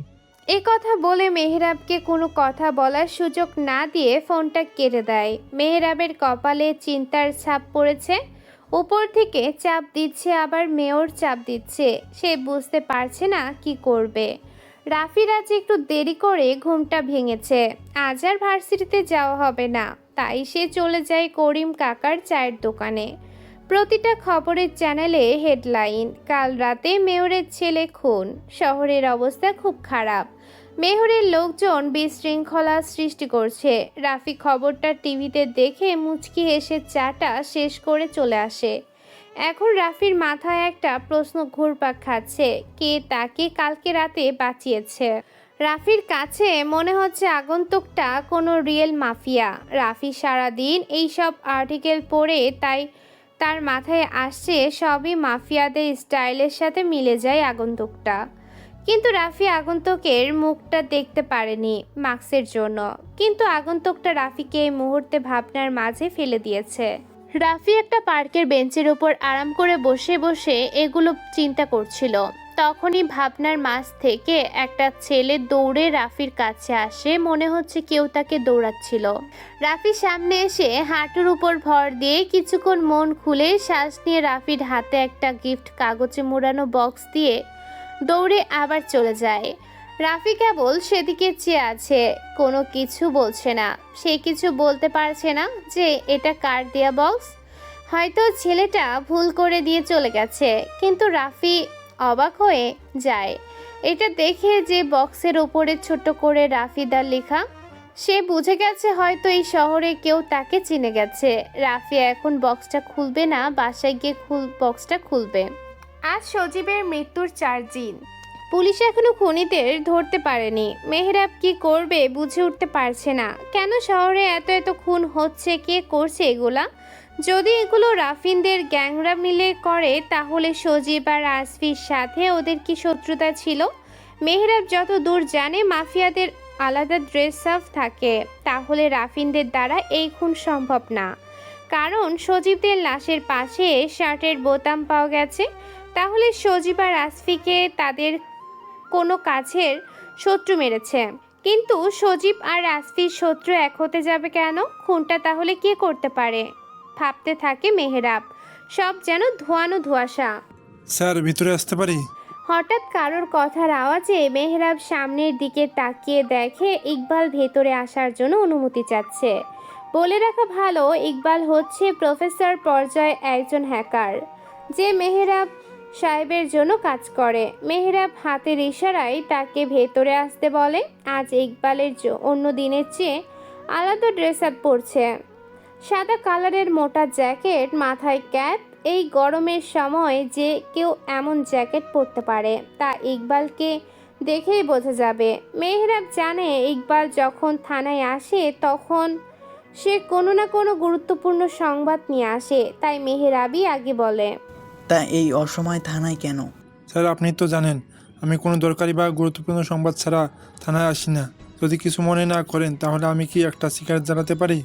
এই কথা বলে মেহরাবকে কোনো কথা বলার সুযোগ না দিয়ে ফোনটা কেটে দেয়। মেহরাবের কপালে চিন্তার ছাপ পড়েছে। উপর থেকে চাপ দিচ্ছে, আবার মেয়র চাপ দিচ্ছে। সে বুঝতে পারছে না কি করবে। রাফির আজ একটু দেরি করে ঘুমটা ভেঙেছে। আজ আর ভার্সিটিতে যাওয়া হবে না, তাই সে চলে যায় করিম কাকার চায়ের দোকানে। প্রতিটা খবরের চ্যানেলে হেডলাইন, কাল রাতে মেয়রের ছেলে খুন, শহরের অবস্থা খুব খারাপ, মেয়রের লোকজন বিশৃঙ্খলা সৃষ্টি করছে। রাফি খবরটা টিভিতে দেখে মুচকি হেসে চাটা শেষ করে চলে আসে। এখন রাফির মাথায় একটা প্রশ্ন ঘুরপাক খাচ্ছে, কে তাকে কালকে রাতে বাঁচিয়েছে? রাফির কাছে মনে হচ্ছে আগন্তুকটা কোনো রিয়েল মাফিয়া। রাফি সারাদিন এইসব আর্টিকেল পড়ে তাই তার মাথায় আসছে সবই মাফিয়াদের স্টাইলের সাথে মিলে যায় আগন্তুকটা। কিন্তু রাফি আগন্তুকের মুখটা দেখতে পারেনি মাস্কের জন্য, কিন্তু আগন্তুকটা রাফিকে এই মুহূর্তে ভাবনার মাঝে ফেলে দিয়েছে। রাফি একটা পার্কের বেঞ্চের উপর আরাম করে বসে বসে এগুলো চিন্তা করছিল। তখনই ভাবনার মাঝ থেকে একটা ছেলে দৌড়ে রাফির কাছে আসে, মনে হচ্ছে কেউ তাকে দৌড়াচ্ছিল। রাফির সামনে এসে হাঁটুর উপর ভর দিয়ে কিছুক্ষণ মন খুলে শ্বাস নিয়ে রাফির হাতে একটা গিফট কাগজে মোড়ানো বক্স দিয়ে দৌড়ে আবার চলে যায়। রাফি কেবল সেদিকে চেয়ে আছে, কোনো কিছু বলছে না। সে কিছু বলতে পারছে না যে এটা কার দেয়া বক্স, হয়তো ছেলেটা ভুল করে দিয়ে চলে গেছে। কিন্তু রাফি অবাক হয়ে যায় এটা দেখে যে বক্সের উপরে ছোট করে রাফিদার লেখা। সে বুঝে গেছে হয়তো এই শহরে কেউ তাকে চিনে গেছে। রাফি এখন বক্সটা খুলবে না, বাসায় গিয়ে বক্সটা খুলবে। আজ সজীবের মৃত্যুর 4 দিন। পুলিশ এখনো খুনিদের ধরতে পারেনি। মেহরাব কি করবে বুঝে উঠতে পারছে না। কেন শহরে এত এত খুন হচ্ছে, কে করছে এগুলা? যদি এগুলো রাফিনদের গ্যাংরা মিলে করে তাহলে সজীব আর আসফির সাথে ওদের কি শত্রুতা ছিল? মেহরাব যত দূর জানে মাফিয়াদের আলাদা ড্রেস আপ থাকে, তাহলে রাফিনদের দ্বারা এই খুন সম্ভব না। কারণ সজীবদের লাশের পাশে শার্টের বোতাম পাওয়া গেছে। তাহলে সজীব আর আসফিকে তাদের কোনো কাছের শত্রু মেরেছে। কিন্তু সজীব আর আসফির শত্রু এক হতে যাবে কেন? খুনটা তাহলে কে করতে পারে ভাবতে থাকে মেহরাব। সব যেন ধোয়ানো ধোঁয়াশা। স্যার, ভিতরে আসতে পারি? হঠাৎ কারোর কথার আওয়াজে মেহরাব সামনের দিকে তাকিয়ে দেখে ইকবাল ভেতরে আসার জন্য অনুমতি চাচ্ছে। বলে রাখা ভালো, ইকবাল হচ্ছে প্রফেসর পর্যায়ে একজন হ্যাকার যে মেহরাব সাহেবের জন্য কাজ করে। মেহরাব হাতের ইশারায় তাকে ভেতরে আসতে বলে। আজ ইকবালের অন্য দিনের চেয়ে আলাদা ড্রেস আপ পরছে। সাদা কালারের মোটা জ্যাকেট, মাথায় ক্যাপ। এই গরমের সময় যে কেউ এমন জ্যাকেট পরতে পারে তা ইকবালকে দেখেই বোঝা যাবে। মেহরাব জানে ইকবাল যখন থানায় আসে তখন সে কোনো না কোনো গুরুত্বপূর্ণ সংবাদ নিয়ে আসে, তাই মেহরাবই আগে বলে। তা এই অসময় থানায় কেন? স্যার, আপনি তো জানেন আমি কোনো দরকারি বা গুরুত্বপূর্ণ সংবাদ ছাড়া থানায় আসি না। যদি কিছু মনে না করেন তাহলে আমি কি একটা সিগারেট জ্বালাতে পারি?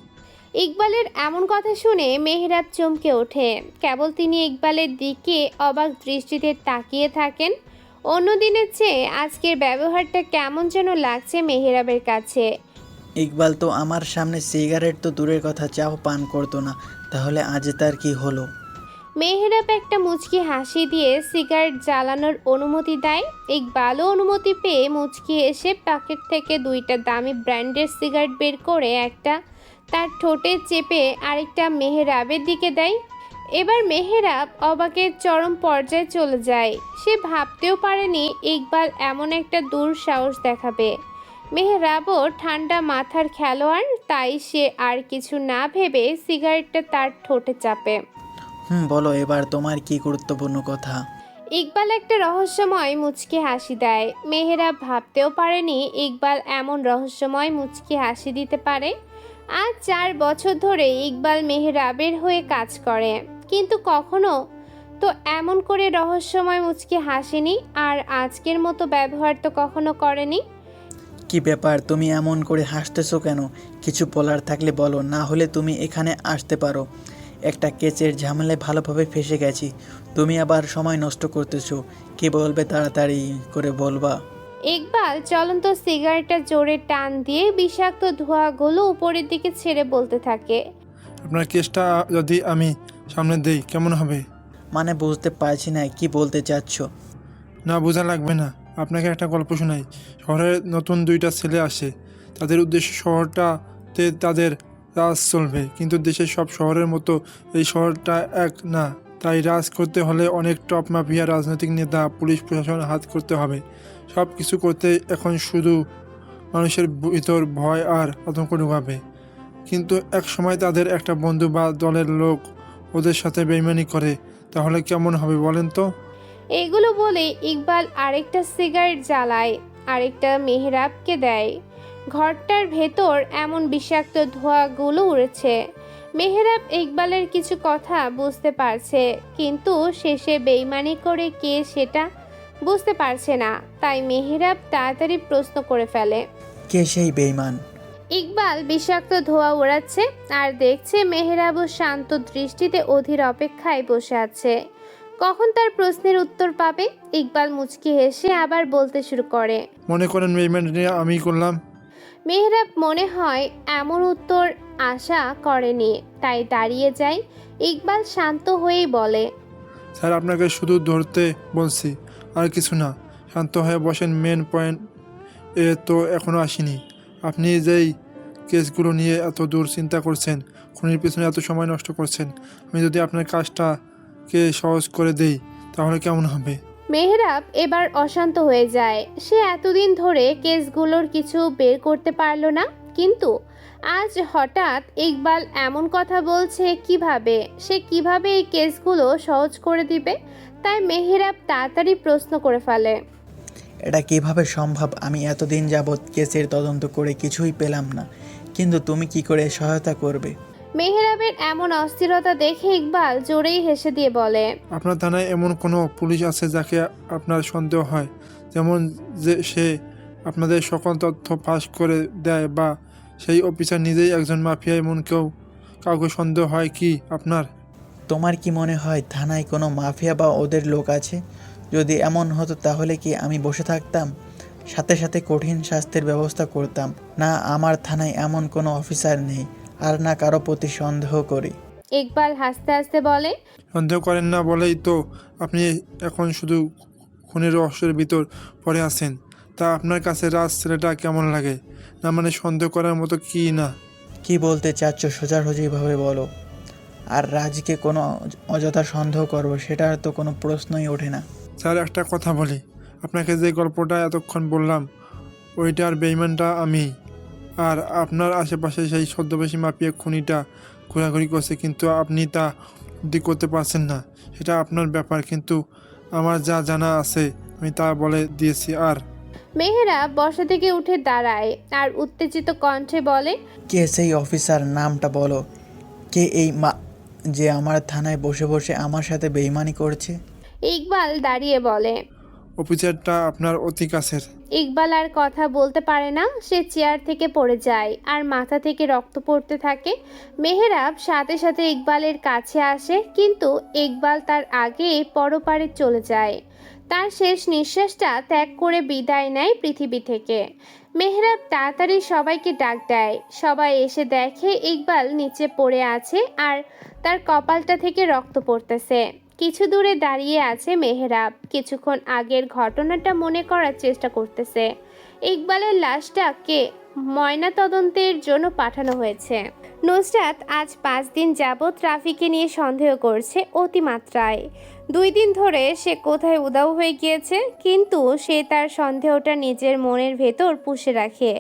ইকবালের এমন কথা শুনে মেহরাব চমকে ওঠে। কেবল তিনি ইকবালের দিকে অবাক দৃষ্টিতে তাকিয়ে থাকেন। অন্যদিনের চেয়ে আজকের ব্যবহারটা কেমন যেন লাগছে মেহরাবের কাছে। ইকবাল তো আমার সামনে সিগারেট তো দূরের কথা চাও পান করতো না, তাহলে আজ তার কি হলো? মেহরাব একটা মুচকি হাসি দিয়ে সিগারেট জ্বালানোর অনুমতি দেয়। ইকবালও অনুমতি পেয়ে মুচকি এসে প্যাকেট থেকে 2টা দামি ব্র্যান্ডের সিগারেট বের করে একটা তার ঠোঁটে চেপে আরেকটা মেহরাবের দিকে দেয়। এবার মেহরাব অবাকের চরম পর্যায়ে চলে যায়। সে ভাবতেও পারেনি ইকবাল এমন একটা দুঃসাহস দেখাবে। মেহরাবও ঠান্ডা মাথার খেলোয়াড়, তাই সে আর কিছু না ভেবে সিগারেটটা তার ঠোঁটে চাপে। বলো এবার তোমার কি গুরুত্বপূর্ণ কথা? ইকবাল একটা রহস্যময় মুচকি হাসি দেয়। মেহরাব ভাবতেও পারেনি ইকবাল এমন রহস্যময় মুচকি হাসি দিতে পারে। আজ 4 বছর ধরে ইকবাল মেহরাবের হয়ে কাজ করে, কিন্তু কখনো তো এমন করে রহস্যময় মুচকি হাসেনি, আর আজকের মতো ব্যবহার তো কখনো করেনি। কি ব্যাপার, তুমি এমন করে হাসতেছো কেন? কিছু বলার থাকলে বলো, না হলে তুমি এখানে আসতে পারো। একটা কেচের ঝামেলায় ভালোভাবে ফেসে গেছি, তুমি আবার সময় নষ্ট করতেছো। কি বলবে তাড়াতাড়ি করে বলবা। ইকবাল জ্বলন্ত সিগারেটটা জোরে টান দিয়ে বিষাক্ত ধোঁয়াগুলো উপরের দিকে ছেড়ে বলতে থাকে। আপনার কেসটা যদি আমি সামনে দেই কেমন হবে? মানে বুঝতে পারছি না কি বলতে চাচ্ছ। না, বোঝা লাগবে না। আপনাকে একটা গল্প শোনাই। শহরে নতুন 2টা ছেলে আসে। তাদের উদ্দেশ্য শহরটাতে তাদের রাজ চলবে, কিন্তু দেশের সব শহরের মতো এই শহরটা এক না। তাই রাজ করতে হলে অনেক টপ মাফিয়া, রাজনৈতিক নেতা, পুলিশ প্রশাসন হাত করতে হবে। সব কিছু করতে এখন শুধু মানুষের ভিতর ভয় আর আতঙ্ক ঢুকাবে। কিন্তু এক সময় তাদের একটা বন্ধু বা দলের লোক ওদের সাথে বেইমানি করে, তাহলে কেমন হবে বলেন তো? এগুলো বলে ইকবাল আরেকটা সিগারেট জ্বালায়। আরেকটা মেহরাবকে দেয়। ঘরটার ভেতর এমন বিষাক্ত ধোঁয়াগুলো উড়েছে। মেহরাব ইকবালের কিছু কথা বুঝতে পারছে, কিন্তু শেষে বেইমানি করে কে সেটা বুঝতে পারছে না। তাই মেহরাব তাড়াতাড়ি প্রশ্ন করে ফেলে, কে সেই বেইমান? ইকবাল বিষাক্ত ধোঁয়া ওড়াচ্ছে আর দেখছে মেহরাবও শান্ত দৃষ্টিতে অধীর অপেক্ষায় বসে আছে কখন তার প্রশ্নের উত্তর পাবে। ইকবাল মুচকি হেসে আবার বলতে শুরু করে, মনে করেন বেইমানটা আমি করলাম। মেহরাব মনে হয় এমন উত্তর আশা করেনি, তাই দাঁড়িয়ে যায়। ইকবাল শান্ত হয়েই বলে, স্যার আপনাকে শুধু ধরতে বলছি, আর কিছু না। শান্ত হয়ে বসেন, মেন পয়েন্ট এ তো এখনও আসেনি। আপনি যেই কেসগুলো নিয়ে এত দূর চিন্তা করছেন, খুনির পিছনে এত সময় নষ্ট করছেন, আমি যদি আপনার কাজটাকে সহজ করে দেই তাহলে কেমন হবে? মেহরাব এবার অশান্ত হয়ে যায়। সে এতদিন ধরে কেসগুলোর কিছু বের করতে পারল না, কিন্তু আজ হঠাৎ ইকবাল এমন কথা বলছে, সে কিভাবে এই কেসগুলো সহজ করে দিবে। তাই মেহরাব তাড়াতাড়ি প্রশ্ন করে ফেলে, এটা কিভাবে সম্ভব? আমি এতদিন যাবৎ কেসের তদন্ত করে কিছুই পেলাম না, কিন্তু তুমি কি করে সহায়তা করবে? মেহরাবের এমন অস্থিরতা দেখে ইকবাল জোরেই হেসে দিয়ে বলে, আপনার থানায় এমন কোনো পুলিশ আছে যাকে আপনার সন্দেহ হয়, যেমন যে সে আপনাদের সকল তথ্য ফাঁস করে দেয়, বা সেই অফিসার নিজেই একজন মাফিয়া, এমন কাউকে সন্দেহ হয় কি আপনার? তোমার কি মনে হয় থানায় কোনো মাফিয়া বা ওদের লোক আছে? যদি এমন হতো তাহলে কি আমি বসে থাকতাম? সাথে সাথে কঠিন শাস্তির ব্যবস্থা করতাম। না, আমার থানায় এমন কোনো অফিসার নেই, আর না কারো প্রতি সন্দেহ করি। ইকবাল হাসতে হাসতে বলে, সন্দেহ করেন না বলেই তো আপনি এখন শুধু খুনের রহস্যের ভিতর পড়ে আছেন। তা আপনার কাছে রাজ ছেলেটা কেমন লাগে? না মানে সন্দেহ করার মতো কি না? কি বলতে চাচ্ছ সোজাসুজিভাবে বলো। আর রাজকে কোনো অযথা সন্দেহ করবো সেটার তো কোনো প্রশ্নই ওঠে না। স্যার একটা কথা বলি, আপনাকে যে গল্পটা এতক্ষণ বললাম ওইটার বেইমানটা আমি। আর আপনার আশেপাশে সেই ছদ্মবেশী মাফিয়া খুনিটা ঘোরাঘুরি করছে, কিন্তু আপনি তা উপলব্ধি করতে পারছেন না। সেটা আপনার ব্যাপার, কিন্তু আমার যা জানা আছে আমি তা বলে দিয়েছি। আর মেহরাব বসা থেকে উঠে দাঁড়ায় আর উত্তেজিত কণ্ঠে বলে, কে সেই অফিসার? নামটা বলো। কে এই যে আমার থানায় বসে বসে আমার সাথে বেইমানি করছে? ইকবাল দাঁড়িয়ে বলে, অফিসারটা আপনার অতি কাছের। ইকবাল আর কথা বলতে পারে না, সে চেয়ার থেকে পড়ে যায় আর মাথা থেকে রক্ত পড়তে থাকে। মেহরাব সাথে সাথে ইকবালের কাছে আসে, কিন্তু ইকবাল তার আগে পরপারে চলে যায়। তার শেষ নিঃশ্বাসটা ত্যাগ করে বিদায় নেয় পৃথিবী থেকে। মেহরাব তাড়াতাড়ি সবাইকে ডাক দেয়। সবাই এসে দেখে ইকবাল নিচে পড়ে আছে আর তার কপালটা থেকে রক্ত পড়তেছে। কিছু দূরে দাঁড়িয়ে আছে মেহরাব, কিছুক্ষণ আগের ঘটনাটা মনে করার চেষ্টা করতেছে। ইকবালের লাশটাকে ময়না তদন্তের জন্য পাঠানো হয়েছে। নুসরাত আজ 5 দিন যাবৎ রাফিকে নিয়ে সন্দেহ করছে অতিমাত্রায়। 2 দিন ধরে সে কোথায় উধাও হয়ে গিয়েছে, কিন্তু সে তার সন্দেহটা নিজের মনের ভেতর পুষে রাখে।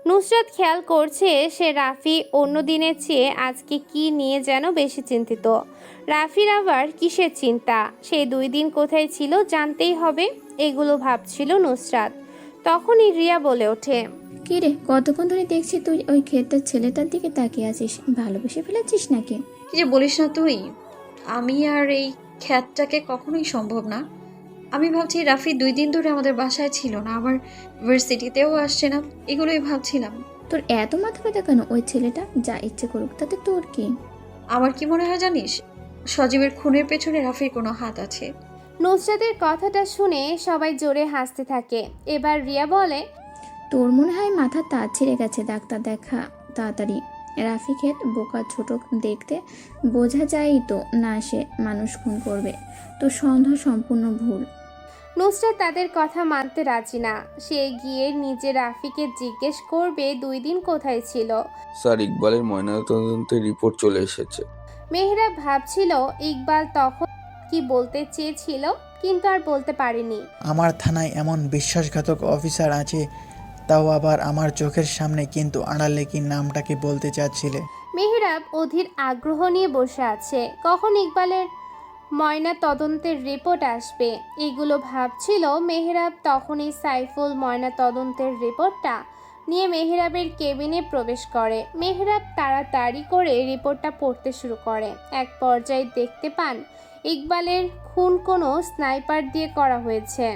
নুসরাত খেয়াল করছে সে রাফি অন্য দিনের চেয়ে আজকে কি নিয়ে যেন বেশি চিন্তিত। রাফির আবার কিসের চিন্তা? সে 2 দিন কোথায় ছিল জানতেই হবে, এগুলো ভাবছিল নুসরাত। তখনই রিয়া বলে ওঠে, কি রে, কতক্ষণ ধরে দেখছি তুই ওই ক্ষেতের ছেলেটার দিকে তাকিয়ে আছিস। ভালোবেসে ফেলেছিস নাকি? কি যে বলিস না তুই, আমি আর এই খ্যাতটাকে কখনোই সম্ভব না। আমি ভাবছি রাফি 2 দিন ধরে আমাদের বাসায় ছিল না, আবার ভার্সিটিতেও আসছে না, এগুলোই ভাবছিলাম। তোর এত মাথা ব্যথা কেন? ওই ছেলেটা যা ইচ্ছে করুক, তাতে তোর কি? আমার কি মনে হয় জানিস, সজীবের খুনের পেছনে রাফির কোনো হাত আছে। নুসরাতের কথাটা শুনে সবাই জোরে হাসতে থাকে। এবার রিয়া বলে, তোর মনে হয় মাথা তার ছিঁড়ে গেছে, ডাক্তার দেখা তাড়াতাড়ি। রাফি ক্ষেত বোকা ছোট দেখতে, বোঝা যায়ই তো না সে মানুষ খুন করবে। তোর সন্দেহ সম্পূর্ণ ভুল। নুসরাত তাদের কথা মানতে রাজি না। সে গিয়ে নিজে রাফিকে জিজ্ঞেস করবে 2 দিন কোথায় ছিল। স্যার, ইকবালের ময়নাতদন্তের রিপোর্ট চলে এসেছে। মেহরাব ভাবছিল ইকবাল তখন কি বলতে চেয়েছিল, কিন্তু আর বলতে পারেনি। আমার থানায় এমন বিশ্বাসঘাতক অফিসার আছে, তাও আবার আমার চোখের সামনে, কিন্তু আড়ালে কি নামটা কি বলতে চাচ্ছিলে? মেহরাব অধীর আগ্রহ নিয়ে বসে আছে কখন ইকবালের ময়না তদন্তের রিপোর্ট আসবে। এগুলো ভাবছিল মেহরাব, তখনই সাইফুল ময়না তদন্তের রিপোর্টটা নিয়ে মেহরাবের কেবিনে প্রবেশ করে। মেহরাব তাড়াতাড়ি করে রিপোর্টটা পড়তে শুরু করে। এক পর্যায়ে দেখতে পান ইকবালের খুন কোনো স্নাইপার দিয়ে করা হয়েছে।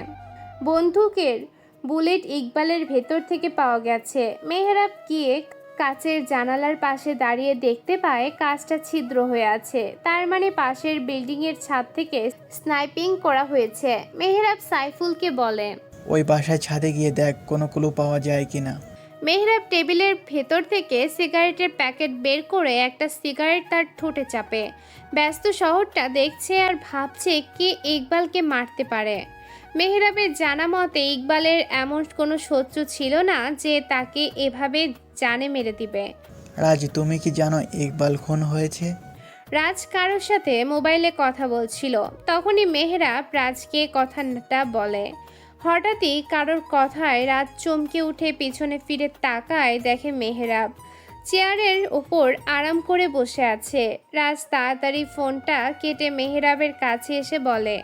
বন্দুকের বুলেট ইকবালের ভেতর থেকে পাওয়া গেছে। মেহরাব গিয়ে কাচের জানালার পাশে দাঁড়িয়ে দেখতে পায় কাচটা ছিদ্র হয়ে আছে। তার মানে পাশের বিল্ডিংয়ের ছাদ থেকে স্নাইপিং করা হয়েছে। মেহরাব সাইফুলকে বলে, ওই বাসায় ছাদে গিয়ে দেখ কোনো ক্লু পাওয়া যায় কিনা। মেহরাব টেবিলের ভেতর থেকে সিগারেটের প্যাকেট বের করে একটা সিগারেট তার ঠোঁটে চাপে। ব্যস্ত শহরটা দেখছে আর ভাবছে কে ইকবালকে মারতে পারে। মেহরাবের জানা মতে ইকবালের এমন কোনো শত্রু ছিল না যে তাকে এভাবে জানে মেরে দিবে। রাজ, তুমি কি জানো ইকবাল খুন হয়েছে? রাজ কারোর সাথে মোবাইলে কথা বলছিল। তখনই মেহরাব রাজকে কথাটা বলে। হঠাৎই কারোর কথায় রাজ চমকে উঠে পিছনে ফিরে তাকায়, দেখে মেহরাব চেয়ারের ওপর আরাম করে বসে আছে। রাজ তাড়াতাড়ি ফোনটা কেটে মেহরাবের কাছে এসে বলে,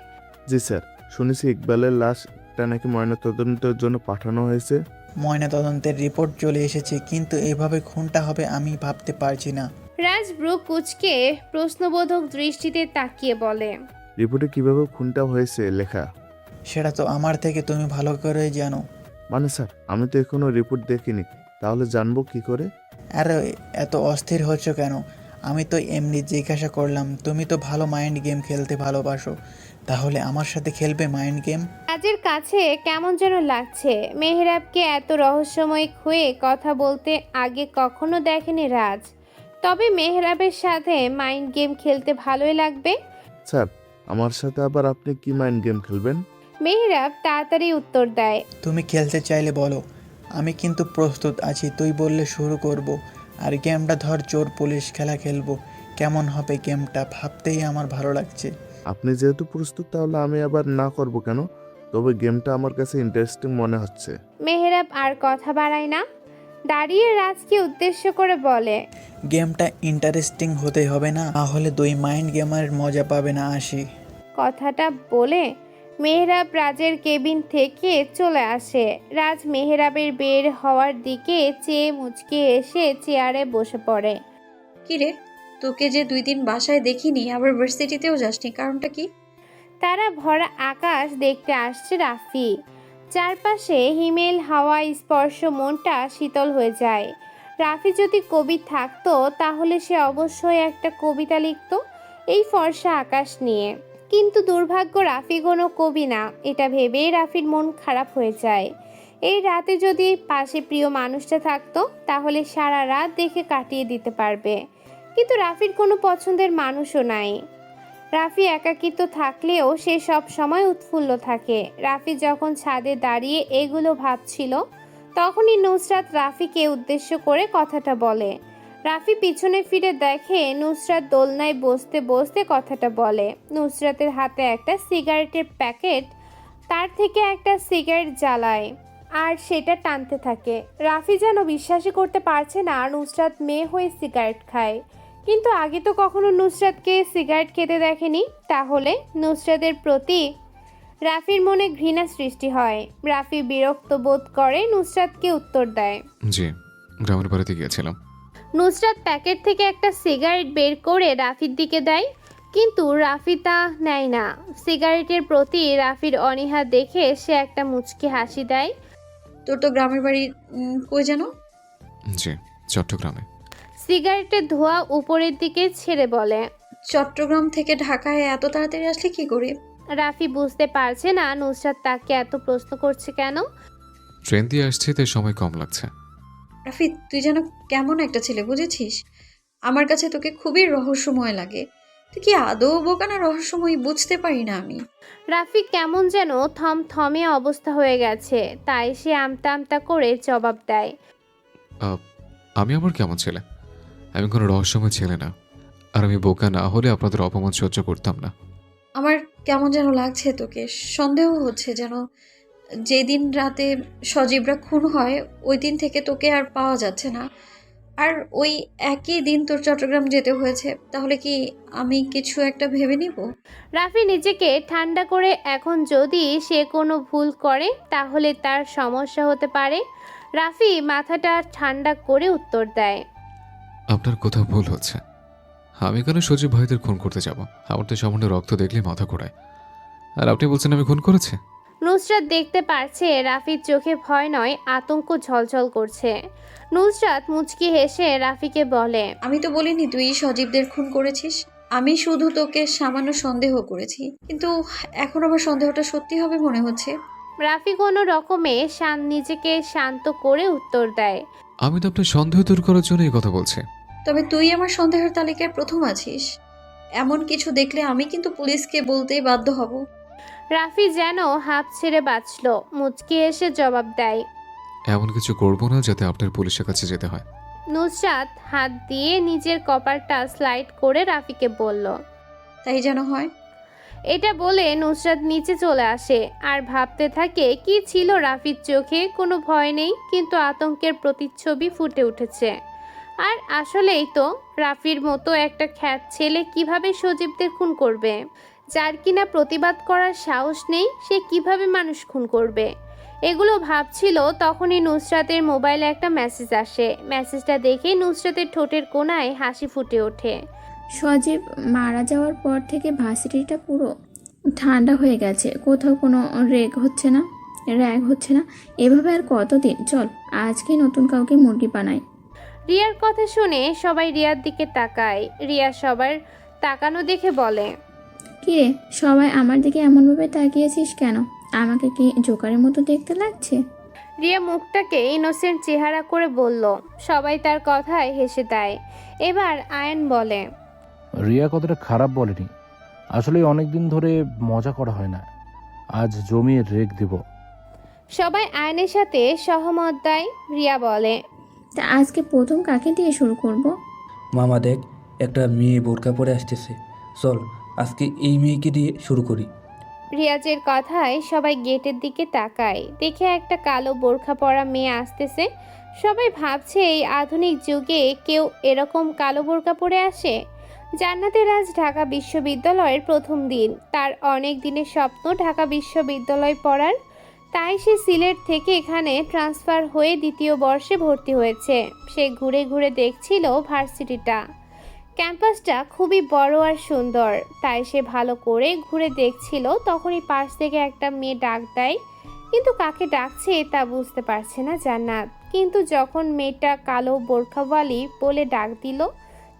জি স্যার, শুনেছি ইকবালের লাশটা নাকি ময়নাতদন্তের জন্য পাঠানো হয়েছে। ময়নাতদন্তের রিপোর্ট চলে এসেছে, কিন্তু এভাবে খুনটা হবে আমি ভাবতে পারছি না। রাজ ব্রু কুচকে প্রশ্নবোধক দৃষ্টিতে তাকিয়ে বলে, রিপোর্টে কিভাবে খুনটা হয়েছে লেখা? সেটা তো আমার থেকে তুমি ভালো করে জানো। মানে স্যার, আমি তো এখনো রিপোর্ট দেখিনি, তাহলে জানবো কি করে? আরে এত অস্থির হচ্ছ কেন? আমি তো এমনি জিজ্ঞাসা করলাম। তুমি তো ভালো মাইন্ড গেম খেলতে ভালোবাসো, তাহলে আমার সাথে খেলবে মাইন্ড গেম? রাজের কাছে কেমন যেন লাগছে। মেহরাবকে এত রহস্যময় হয়ে কথা বলতে আগে কখনো দেখেনি রাজ। তবে মেহরাবের সাথে মাইন্ড গেম খেলতে ভালোই লাগবে। স্যার, আমার সাথে আবার আপনি কি মাইন্ড গেম খেলবেন? মেহরাব তাড়াতাড়ি উত্তর দেয়, তুমি খেলতে চাইলে বলো, আমি কিন্তু প্রস্তুত আছি। তুই বললে শুরু করব। আর গেমটা ধর চোর পুলিশ খেলা খেলবো। কেমন হবে গেমটা ভাবতেই আমার ভালো লাগছে। আপনি যেহেতু প্রস্তুত, তাহলে আমি আবার না করব কেন? তবে গেমটা আমার কাছে ইন্টারেস্টিং মনে হচ্ছে। মেহরাব আর কথা বাড়ায় না, দাঁড়িয়ে রাজকে উদ্দেশ্য করে বলে, গেমটা ইন্টারেস্টিং হতে হবে না, তাহলে দুই মাইন্ড গেমারের মজা পাবে না। আসি। কথাটা বলে মেহরাব রাজের কেবিন থেকে চলে আসে। রাজ মেহরাবের বের হওয়ার দিকে চেয়ে মুচকে এসে চেয়ারে বসে পড়ে। কিরে, তোকে যে 2 দিন বাসায় দেখিনি, আবার ভার্সিটিতেও যাসনি, কারণটা কি? তারা ভরা আকাশ দেখতে আসছে রাফি। চারপাশে হিমেল হাওয়া স্পর্শ মনটা শীতল হয়ে যায়। রাফি যদি কবি থাকতো তাহলে সে অবশ্যই একটা কবিতা লিখতো এই ফর্সা আকাশ নিয়ে। কিন্তু দুর্ভাগ্য রাফি কোনো কবি না, এটা ভেবেই রাফির মন খারাপ হয়ে যায়। এই রাতে যদি পাশে প্রিয় মানুষটা থাকতো তাহলে সারা রাত দেখে কাটিয়ে দিতে পারবে। কিন্তু রাফির কোনো পছন্দের মানুষও নাই। রাফি একাকিত্ব থাকলেও সে সব সময় উৎফুল্ল থাকে। রাফি যখন ছাদে দাঁড়িয়ে এগুলো ভাবছিল তখনই নুসরাত রাফিকে উদ্দেশ্য করে কথাটা বলে। রাফি পিছনে ফিরে দেখে নুসরাত দোলনায় বসতে বসতে কথাটা বলে। নুসরাতের হাতে একটা সিগারেটের প্যাকেট, তার থেকে একটা সিগারেট জ্বালায় আর সেটা টানতে থাকে। রাফি যেন বিশ্বাসই করতে পারছে না নুসরাত মেয়ে হয়ে সিগারেট খায়। কিন্তু আগে তো কখনো নুসরাতকে সিগারেট খেতে দেখেনি। তাহলে নুসরাতের প্রতি রাফির মনে ঘৃণা সৃষ্টি হয়। রাফি বিরক্ত বোধ করে নুসরাতকে উত্তর দেয়, জি, গ্রামের বাড়িতে গিয়েছিলাম। নুসরাত প্যাকেট থেকে একটা সিগারেট বের করে রাফির দিকে দেয়, কিন্তু রাফি তা নেয় না। সিগারেটের প্রতি রাফির অনীহা দেখে সে একটা মুচকি হাসি দেয়। তোর তো গ্রামের বাড়ি কই যেন? জি, চট্টগ্রামে। সিগারেটের ধোঁয়া উপরের দিকে ছেড়ে বলে, চট্টগ্রাম থেকে ঢাকায় এত তাড়াতাড়ি আসলে কি করে? রাফি বুঝতে পারছে না নুসরাত তাকে এত প্রশ্ন করছে কেন। ট্রেন দিয়ে আসছি তাই সময় কম লাগছে। রাফি, তুই যেন কেমন একটা ছেলে, বুঝেছিস? আমার কাছে তোকে খুবই রহস্যময় লাগে। তুই কি আদৌ বোকা না রহস্যময় বুঝতে পারি না আমি। রাফি কেমন যেন থমথমে অবস্থা হয়ে গেছে, তাই সে আমতা আমতা করে জবাব দেয়, আমি আমার কেমন ছেলে? আমি কোনো রহস্যময় ছেলে না। আর আমি বোকা না হলে আপনাদের অপমান সহ্য করতাম না। আমার কেমন যেন লাগছে তোকে, সন্দেহ হচ্ছে যেন যেদিন রাতে সজীবরা খুন হয় ওই দিন থেকে তোকে আর পাওয়া যাচ্ছে না। আর ওই একই দিন তোর চট্টগ্রাম যেতে হয়েছে, তাহলে কি আমি কিছু একটা ভেবে নিব? রাফি নিজেকে ঠান্ডা করে, এখন যদি সে কোনো ভুল করে তাহলে তার সমস্যা হতে পারে। রাফি মাথাটা ঠান্ডা করে উত্তর দেয়, আপনার কোথাও ভুল হচ্ছে। আমি কেন সজীব ভাইদের খুন করতে যাব? আমার তো সামান্য রক্ত দেখলে মাথা ঘোরায়, আর আপনি বলছেন আমি খুন করেছি? নুসরাত দেখতে পারছে রাফির চোখে ভয় নয়, আতঙ্ক ঝলঝল করছে। নুসরাত মুচকি হেসে রাফিকে বলে, আমি তো বলিনি তুই সজীবদের খুন করেছিস। আমি শুধু তোকে সামান্য সন্দেহ করেছি, কিন্তু এখন আমার সন্দেহটা সত্যি হবে মনে হচ্ছে। রাফি কোনো রকমে নিজেকে শান্ত করে উত্তর দেয়, আমি তো আপনার সন্দেহ দূর করার জন্য এই কথা বলছি। তবে তুই আমার সন্দেহের তালিকায় প্রথম আছিস। এমন কিছু দেখলে আমি কিন্তু পুলিশকে বলতেই বাধ্য হব। রাফি যেন হাঁপ ছেড়ে বাঁচল, মুচকি এসে জবাব দেয়, এমন কিছু করব না যাতে আপনার পুলিশের কাছে যেতে হয়। নুসরাত হাত দিয়ে নিজের কপালটা স্লাইড করে রাফিকে বলল, তাই যেন হয়। এটা বলে নুসরাত নিচে চলে আসে আর ভাবতে থাকে কি ছিল রাফির চোখে। কোনো ভয় নেই, কিন্তু আতঙ্কের প্রতিচ্ছবি ফুটে উঠেছে। আর আসলেই তো, রাফির মতো একটা খ্যাত ছেলে কিভাবে সজীবদের খুন করবে? যার কিনা প্রতিবাদ করার সাহস নেই, সে কিভাবে মানুষ খুন করবে? এগুলো ভাবছিল, তখনই নুসরাতের মোবাইলে একটা মেসেজ আসে। মেসেজটা দেখে নুসরাতের ঠোঁটের কোণায় হাসি ফুটে ওঠে। সজীব মারা যাওয়ার পর থেকে ভার্সিটিটা পুরো ঠান্ডা হয়ে গেছে, কোথাও কোনো র্যাগ হচ্ছে না। এভাবে আর কতদিন? চল আজকে নতুন কাউকে মুরগি বানাই। রিয়ার কথা শুনে সবাই রিয়ার দিকে তাকায়। রিয়া সবার তাকানো দেখে বলে, কিরে সবাই আমার দিকে এমনভাবে তাকিয়েছিস কেন? আমাকে কি জোকারের মতো দেখতে লাগছে? রিয়া মুখটাকে ইনোসেন্ট চেহারা করে বলল। সবাই তার কথায় হেসে দেয়। এবার আয়ন বলে, রিয়া কতটা খারাপ বলেনি, আসলে অনেক দিন ধরে মজা করা হয় না, আজ জমিয়ে রেক দেব। সবাই আয়নের সাথে সহমত দেয়। রিয়া বলে, তা আজকে প্রথম কাকে দিয়ে শুরু করব? মামা দেখ, একটা মেয়ে বোরকা পরে আসতেছে, চল আজকে এই মেয়েকে দিয়ে শুরু করি। রিয়াজের কথায় সবাই গেটের দিকে তাকায়। দেখে একটা কালো বোরখা পরা মেয়ে আসতেছে। সবাই ভাবছে এই আধুনিক যুগে কেউ এরকম কালো বোরকা পরে আসে? জান্নাতের আজ ঢাকা বিশ্ববিদ্যালয়ের প্রথম দিন। তার অনেক দিনের স্বপ্ন ঢাকা বিশ্ববিদ্যালয় পড়ার, তাই সে সিলেট থেকে এখানে ট্রান্সফার হয়ে দ্বিতীয় বর্ষে ভর্তি হয়েছে। সে ঘুরে ঘুরে দেখছিল ভার্সিটিটা। ক্যাম্পাসটা খুবই বড় আর সুন্দর, তাই সে ভালো করে ঘুরে দেখছিল। তখনই পাশ থেকে একটা মেয়ে ডাক দেয়, কিন্তু কাকে ডাকছে তা বুঝতে পারছে না জান্নাত। কিন্তু যখন মেয়েটা কালো বোরখাওয়ালি বলে ডাক দিল,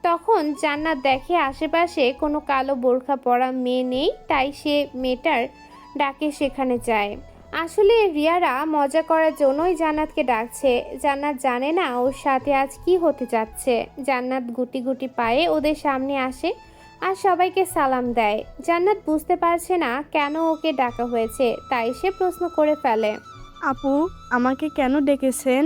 তখন জান্নাত দেখে আশেপাশে কোনো কালো বোরখা পরা মেয়ে নেই। তাই সে মেয়েটার ডাকে সেখানে যায়। আসলে রিয়ারা মজা করার জন্যই জান্নাতকে ডাকছে। জান্নাত জানে না ওর সাথে আজ কি হতে যাচ্ছে। জান্নাত গুটি গুটি পায়ে ওদের সামনে আসে আর সবাইকে সালাম দেয়। জান্নাত বুঝতে পারছে না কেন ওকে ডাকা হয়েছে, তাই সে প্রশ্ন করে ফেলে, আপু, আমাকে কেন ডেকেছেন?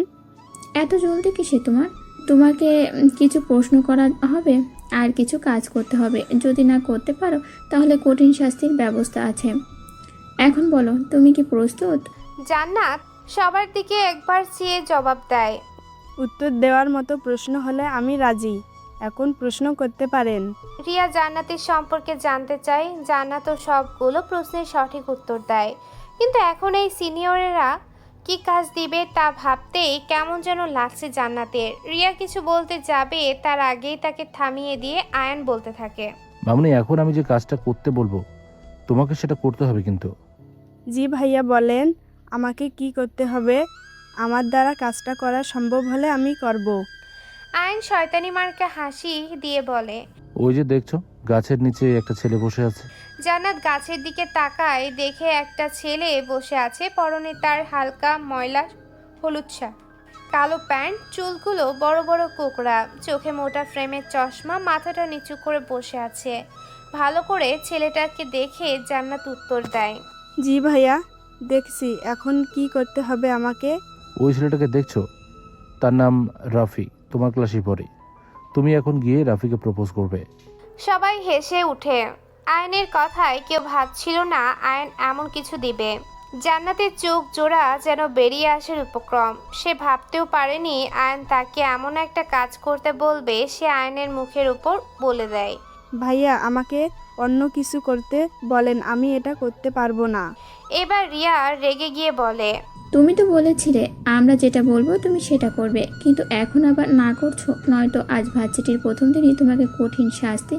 এত জলদি কিসে তোমার? তোমাকে কিছু প্রশ্ন করা হবে আর কিছু কাজ করতে হবে। যদি না করতে পারো তাহলে কঠিন শাস্তির ব্যবস্থা আছে। এখন বলো, তুমি কি প্রস্তুত? জান্নাত সবার দিকে একবার চেয়ে জবাব দেয়, উত্তর দেওয়ার মতো প্রশ্ন হলে আমি রাজি। এখন প্রশ্ন করতে পারেন। রিয়া জান্নাতের সম্পর্কে জানতে চায়। জান্নাতও সবগুলো প্রশ্নের সঠিক উত্তর দেয়, কিন্তু এখন এই সিনিয়রেরা কি কাজ দিবে তা ভাবতেই কেমন যেন লাগছে জান্নাতের। রিয়া কিছু বলতে যাবে, তার আগেই তাকে থামিয়ে দিয়ে আয়ন বলতে থাকে, মামনি, এখন আমি যে কাজটা করতে বলবো তোমাকে সেটা করতে হবে কিন্তু। জি ভাইয়া, বলেন আমাকে কি করতে হবে? আমার দ্বারা কাজটা করা সম্ভব হলে আমি করব। আয়ন শয়তানি মার্কা হাসি দিয়ে বলে, ওই যে দেখছো গাছের নিচে একটা ছেলে বসে আছে। জান্নাত গাছের দিকে তাকায়, দেখে একটা ছেলে বসে আছে। পরনে তার হালকা ময়লা হলুদ শার্ট, কালো প্যান্ট, চুলগুলো বড় বড় কোকড়া, চোখে মোটা ফ্রেমের চশমা, মাথাটা নিচু করে বসে আছে। ভালো করে ছেলেটাকে দেখে জান্নাত উত্তর দেয়, জি ভাইয়া, দেখছি। এখন কি করতে হবে আমাকে? ওই ছেলেটাকে দেখছো, তার নাম রাফি, তোমার ক্লাসে পড়ে। তুমি এখন গিয়ে রাফিকে প্রপোজ করবে। সবাই হেসে উঠে। আয়নের কথায় কেউ ভাবছিল না আয়ন এমন কিছু দিবে। জান্নাতের চোখ জোড়া যেন বেরিয়ে আসার উপক্রম। সে ভাবতেও পারেনি আয়ন তাকে এমন একটা কাজ করতে বলবে, সে আয়নের মুখের উপর বলে দেয়। ভাইয়া আমাকে অন্য কিছু করতে বলেন, আমি এটা করতে পারবো না। এবার রিয়া রেগে গিয়ে বলে, তুমি তো বলেছিলে আমরা যেটা বলবো তুমি সেটা করবে, কিন্তু এখন আবার না করছো। নয়তো আজ ভার্সিটির প্রথম দিনই তোমাকে কঠিন শাস্তি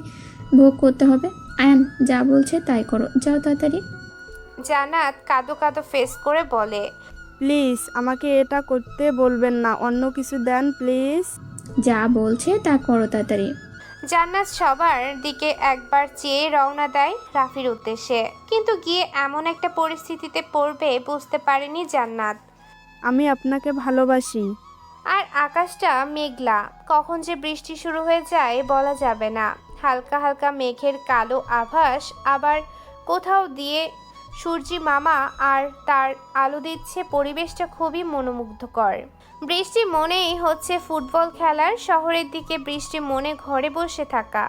ভোগ করতে হবে। আয়ান যা বলছে তাই করো, যাও তাড়াতাড়ি। জান্নাত কাঁদো কাঁদো ফেস করে বলে, প্লিজ আমাকে এটা করতে বলবেন না, অন্য কিছু দেন প্লিজ। যা বলছে তা করো তাড়াতাড়ি। জান্নাত সবার দিকে একবার চেয়ে রওনা দেয় রাফির উদ্দেশ্যে, কিন্তু গিয়ে এমন একটা পরিস্থিতিতে পড়বে বুঝতে পারেনি জান্নাত। আমি আপনাকে ভালোবাসি। আর আকাশটা মেঘলা, কখন যে বৃষ্টি শুরু হয়ে যায় বলা যাবে না। হালকা হালকা মেঘের কালো আভাস, আবার কোথাও দিয়ে সূর্যি মামা আর তার আলো দিচ্ছে পরিবেশটা খুবই মনোমুগ্ধকর। বৃষ্টি মনেই হচ্ছে ফুটবল খেলার। শহরের দিকে বৃষ্টি মনে ঘরে বসে থাকা।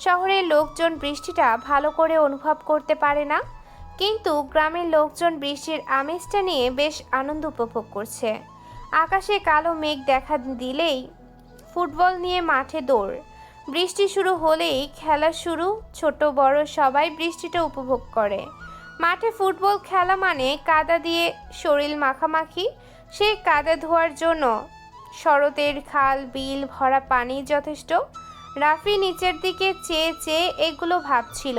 শহরের লোকজন বৃষ্টিটা ভালো করে অনুভব করতে পারে না, কিন্তু গ্রামের লোকজন বৃষ্টির আমেজটা নিয়ে বেশ আনন্দ উপভোগ করছে। আকাশে কালো মেঘ দেখা দিলেই ফুটবল নিয়ে মাঠে দৌড়। বৃষ্টি শুরু হলেই খেলা শুরু। ছোট বড় সবাই বৃষ্টিটা উপভোগ করে। মাঠে ফুটবল খেলা মানে কাদা দিয়ে শরীর মাখামাখি। সেই কাদা ধোয়ার জন্য শরতের খাল বিল ভরা পানি যথেষ্ট। রাফি নিচের দিকে চেয়ে চেয়ে এগুলো ভাবছিল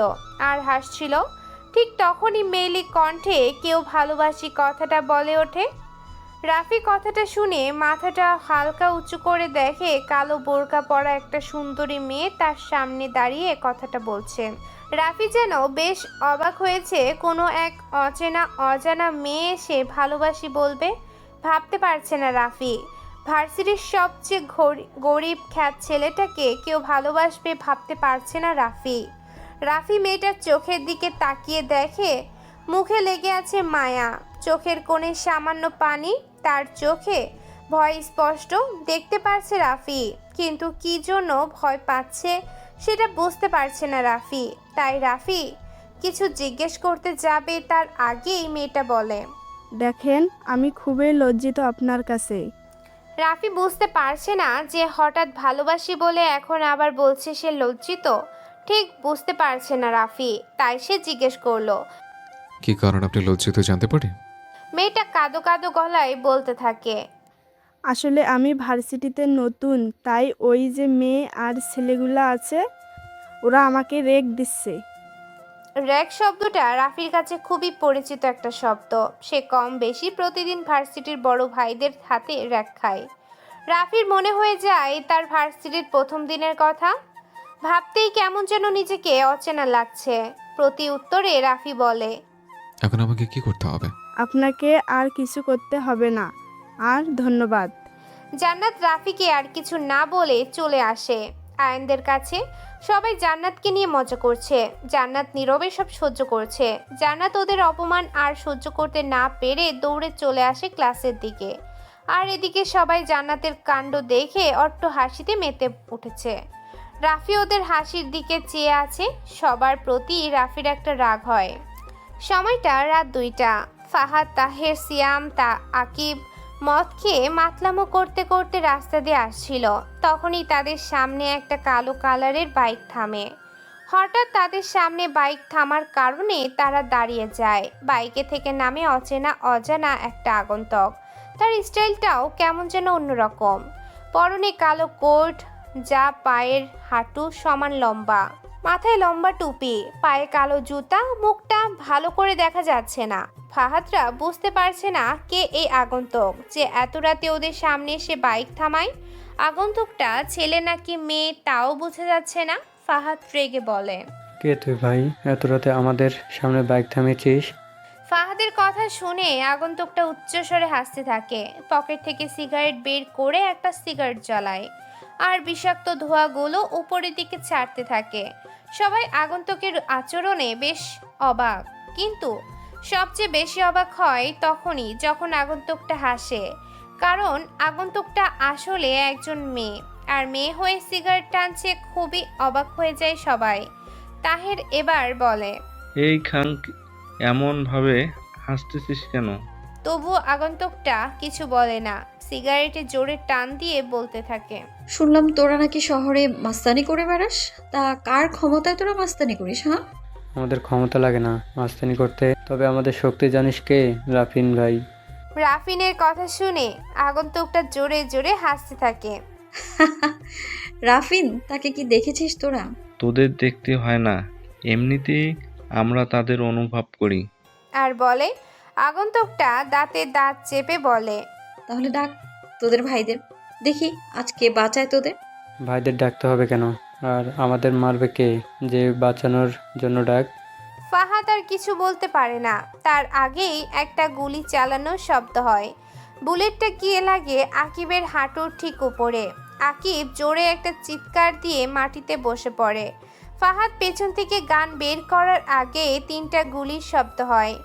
আর হাসছিল। ঠিক তখনই মেয়েলি কণ্ঠে কেউ ভালোবাসি কথাটা বলে ওঠে। রাফি কথাটা শুনে মাথাটা হালকা উঁচু করে দেখে কালো বোরকা পরা একটা সুন্দরী মেয়ে তার সামনে দাঁড়িয়ে কথাটা বলছে। রাফি যেন বেশ অবাক হয়েছে, কোনো এক অজানা মেয়ে এসে ভালোবাসি বলবে ভাবতে পারছে না রাফি। ভার্সিটির সবচেয়ে গরিব খ্যাত ছেলেটাকে কেউ ভালোবাসবে ভাবতে পারছে না রাফি। রাফি মেয়েটার চোখের দিকে তাকিয়ে দেখে মুখে লেগে আছে মায়া, চোখের কোণে সামান্য পানি। তার চোখে ভয় স্পষ্ট দেখতে পারছে রাফি, কিন্তু কি জন্য ভয় পাচ্ছে সেটা বুঝতে পারছে না রাফি। তাই রাফি কিছু জিজ্ঞেস করতে যাবে তার আগেই মেয়েটা বলে, দেখেন আমি খুবই লজ্জিত আপনার কাছে। রাফি বুঝতে পারছে না যে হঠাৎ ভালোবাসি বলে এখন আবার বলছে সে লজ্জিত। ঠিক বুঝতে পারছে না রাফি, তাই সে জিজ্ঞেস করলো, কি কারণ আপনি লজ্জিত জানতে পারি? মেয়েটা কাঁদো কাঁদো গলায় বলতে থাকে, আসলে আমি ভার্সিটিতে নতুন, তাই ওই যে মেয়ে আর ছেলেগুলো আছে ওরা আমাকে রেগ দিচ্ছে। র্যাক শব্দটা রাফির কাছে খুবই পরিচিত একটা শব্দ। সে কম বেশি প্রতিদিন ভার্সিটির বড় ভাইদের হাতে র্যাক খায়। রাফির মনে হয়ে যায় তার ভার্সিটির প্রথম দিনের কথা। ভাবতেই কেমন যেন নিজেকে অচেনা লাগছে। প্রতি উত্তরে রাফি বলে, এখন আমাকে কি করতে হবে? আপনাকে আর কিছু করতে হবে না, আর ধন্যবাদ। জান্নাত রাফিকে আর কিছু না বলে চলে আসে আয়নদের কাছে। সবাই জান্নাতকে নিয়ে মজা করছে। জান্নাত নীরবে সব সহ্য করছে। জান্নাত ওদের অপমান আর সহ্য করতে না পেরে দৌড়ে চলে আসে ক্লাসের দিকে। আর এদিকে সবাই জান্নাতের কাণ্ড দেখে অট্ট হাসিতে মেতে উঠেছে। রাফি ওদের হাসির দিকে চেয়ে আছে। সবার প্রতি রাফির একটা রাগ হয়। সময়টা রাত 2টা। ফাহাদ, তাহের, সিয়াম, আকিব মদ খেয়ে মাতলামো করতে করতে রাস্তা দিয়ে আসছিল। তখনই তাদের সামনে একটা কালো কালারের বাইক থামে। হঠাৎ তাদের সামনে বাইক থামার কারণে তারা দাঁড়িয়ে যায়। বাইকে থেকে নামে অজানা একটা আগন্তুক। তার স্টাইলটাও কেমন যেন অন্যরকম। পরনে কালো কোট, যা পায়ের হাঁটু সমান লম্বা, মাথায় লম্বা টুপি, পায়ে কালো জুতা, মুখটা ভালো করে দেখা যাচ্ছে না। ফাহাদরা বুঝতে পারছে না কে এই আগন্তুক যে এত রাতে ওদের সামনে এসে বাইক থামায়। আগন্তুকটা ছেলে নাকি মেয়ে তাও বোঝা যাচ্ছে না। ফাহাদ রেগে বলে, কে তুই ভাই, এত রাতে আমাদের সামনে বাইক থামিয়েছিস? ফাহাদের কথা শুনে আগন্তুকটা উচ্চস্বরে হাসতে থাকে। পকেট থেকে সিগারেট বের করে একটা সিগারেট জ্বালায় আর বিষাক্ত ধোঁয়াগুলো উপরের দিকে ছাড়তে থাকে। সবাই আগন্তুকের আচরণে বেশ অবাক, কিন্তু সবচেয়ে বেশি অবাক হয় তখনই যখন আগন্তুকটা হাসে। কারণ আগন্তুকটা আসলে একজন মেয়ে, আর মেয়ে হয়ে সিগারেট টানছে। খুবই অবাক হয়ে যায় সবাই। তাহের এবার বলে, এই খান এমনভাবে হাসতেছিস কেন? তবু আগন্তুকটা কিছু বলে না, সিগারেটে জোরে টান দিয়ে বলতে থাকে। শুনলাম তোরা নাকি শহরে মাস্তানি করে বেড়াস, তা কার ক্ষমতায় তোরা মাস্তানি করিস? হ্যাঁ, আমাদের ক্ষমতা লাগে না মাস্তানি করতে, তবে আমাদের শক্তি জানিস কে? রাফিন ভাই। রাফিনের কথা শুনে আগন্তুকটা জোরে জোরে হাসতে থাকে। রাফিন, তাকে কি দেখেছিস তোরা? তোদের দেখতে হয় না, এমনিতেই আমরা তাদের অনুভব করি। আর বলে, আগন্তুকটা দাঁতে দাঁত চেপে বলে, তাহলে ডাক তোদের ভাইদের, দেখি আজকে বাঁচায় তোদের। ভাইদের ডাকতে হবে কেন? আর আমাদের মারবে কে যে বাঁচানোর জন্য ডাক? ফাহাদ আর কিছু বলতে পারে না, তার আগেই একটা গুলি চালানোর শব্দ হয়। বুলেটটা গিয়ে লাগে আকিবের হাঁটুর ঠিক উপরে। আকিব জোরে একটা চিৎকার দিয়ে মাটিতে বসে পড়ে। ফাহাদ পেছন থেকে গান বের করার আগে 3টা গুলির শব্দ হয়।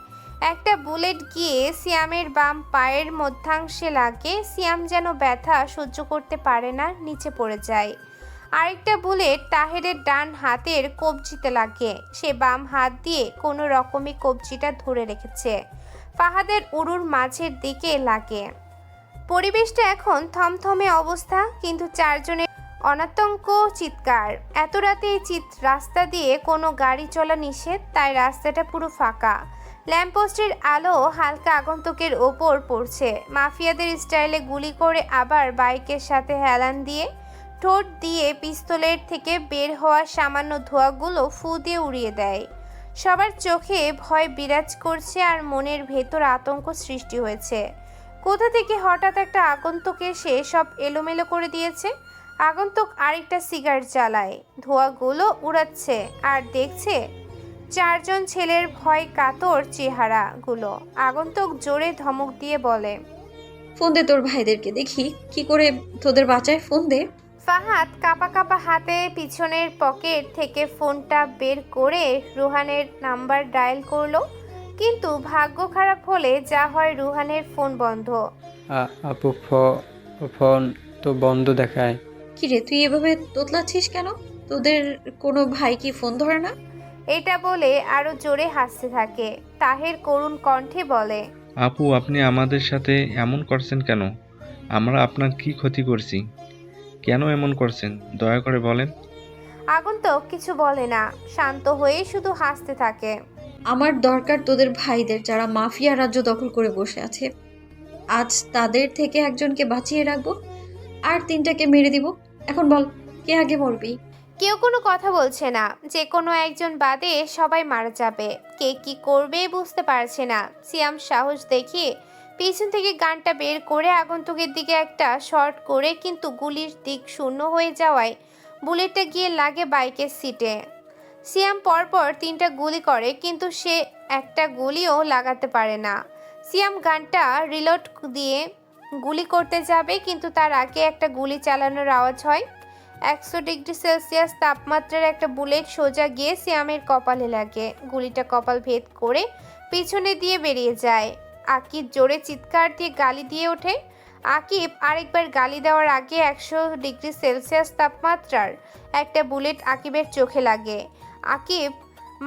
একটা বুলেট গিয়ে সিয়ামের বাম পায়ের মধ্যাংশে লাগে। সিয়াম যেন ব্যথা সহ্য করতে পারে না, নিচে পড়ে যায়। আরেকটা বুলেট তাহেরের ডান হাতের কবজিতে লাগে। সে বাম হাত দিয়ে কোনো রকমে কবজিটা ধরে রেখেছে। ফাহাদের উরুর মাঝের দিকে লাগে। পরিবেশটা এখন থমথমে অবস্থা, কিন্তু 4 জনের অনাতঙ্ক চিৎকার। এত রাতে রাস্তা দিয়ে কোনো গাড়ি চলা নিষেধ, তাই রাস্তাটা পুরো ফাঁকা। ল্যাম্পপোস্টের আলো হালকা আগন্তুকের ওপর পড়ছে। মাফিয়াদের স্টাইলে গুলি করে আবার বাইকের সাথে হেলান দিয়ে ঠোঁট দিয়ে পিস্তলের থেকে বের হওয়া সামান্য ধোঁয়াগুলো ফু দিয়ে উড়িয়ে দেয়। সবার চোখে ভয় বিরাজ করছে আর মনের ভেতর আতঙ্ক সৃষ্টি হয়েছে। কোথা থেকে হঠাৎ একটা আগন্তুক এসে সব এলোমেলো করে দিয়েছে। আগন্তুক আরেকটা সিগারেট জ্বালায়, ধোঁয়াগুলো উড়াচ্ছে আর দেখছে 4 জন ছেলের ভয় কাতর চেহারাগুলো। আগন্তুক জোরে ধমক দিয়ে বলে, ফোন দে তোর ভাইদেরকে, দেখি কি করে তোদের বাঁচায়, ফোন দে। ফাহাদ কাপা কাপা হাতে পিছনের পকেট থেকে ফোনটা বের করে রুহানের নাম্বার ডায়াল করলো, কিন্তু ভাগ্য খারাপ হলে যা হয় রুহানের ফোন বন্ধ। আপু ফোন তো বন্ধ দেখায়। কিরে, তুই এভাবে তোতলাচ্ছিস কেন? তোদের কোনো ভাই কি ফোন ধরে না? এটা বলে আরো জোরে হাসতে থাকে। তাহের করুণ কণ্ঠে বলে, আপু, আপনি আমাদের সাথে এমন করছেন কেন? আমরা আপনার কি ক্ষতি করছি? কেন এমন করছেন দয়া করে বলেন। আগন্তুক কিছু বলে না, শান্ত হয়ে শুধু হাসতে থাকে। আমার দরকার তোদের ভাইদের, যারা মাফিয়া রাজ্য দখল করে বসে আছে। আজ তাদের থেকে একজনকে বাঁচিয়ে রাখবো, আর 3টাকে মেরে দিব। এখন বল, কে আগে মরবি? কেউ কোনো কথা বলছে না, যে কোনো একজন বাদে সবাই মারা যাবে। কে কি করবে বুঝতে পারছে না। সিয়াম সাহস দেখিয়ে পিছন থেকে গানটা বের করে আগন্তুকের দিকে একটা শর্ট করে, কিন্তু গুলির দিক শূন্য হয়ে যাওয়ায় বুলেটটা গিয়ে লাগে বাইকের সিটে। সিয়াম পরপর 3টা গুলি করে, কিন্তু সে একটা গুলিও লাগাতে পারে না। সিয়াম গানটা রিলোড দিয়ে গুলি করতে যাবে, কিন্তু তার আগে একটা গুলি চালানোর আওয়াজ হয়। 100 ডিগ্রি সেলসিয়াস তাপমাত্রার একটা বুলেট সোজা গিয়ে সিয়ামের কপালে লাগে। গুলিটা কপাল ভেদ করে পিছনে দিয়ে বেরিয়ে যায়। আকিব জোরে চিৎকার দিয়ে গালি দিয়ে ওঠে। আকিব আরেকবার গালি দেওয়ার আগে 100 ডিগ্রি সেলসিয়াস তাপমাত্রার একটা বুলেট আকিবের চোখে লাগে। আকিব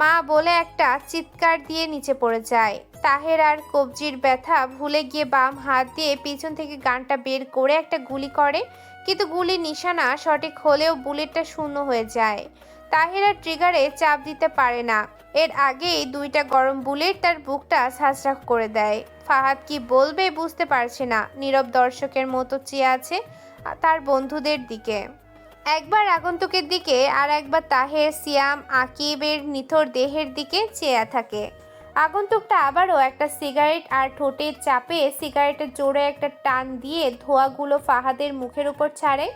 মা বলে একটা চিৎকার দিয়ে নিচে পড়ে যায়। তাহের আর কবজির ব্যথা ভুলে গিয়ে বাম হাত দিয়ে পিছন থেকে গানটা বের করে একটা গুলি করে, কিন্তু গুলির নিশানা সঠিক হলেও বুলেটটা শূন্য হয়ে যায়। তাহের আর ট্রিগারে চাপ দিতে পারে না। এর আগেই 2টা গরম বুলেট তার বুকটা ঝাঁঝরা করে দেয়। ফাহাদ কি বলবে বুঝতে পারছে না, নীরব দর্শকের মতো চেয়ে আছে তার বন্ধুদের দিকে। একবার আগন্তুকের দিকে আর একবার তাহের, সিয়াম, আকিবের নিথর দেহের দিকে চেয়ে থাকে। আগন্তুকটা আবারও একটা সিগারেট আর ঠোঁটের চাপে সিগারেটের জোরে একটা টান দিয়ে ধোঁয়াগুলো ফাহাদের মুখের উপর ছাড়ে।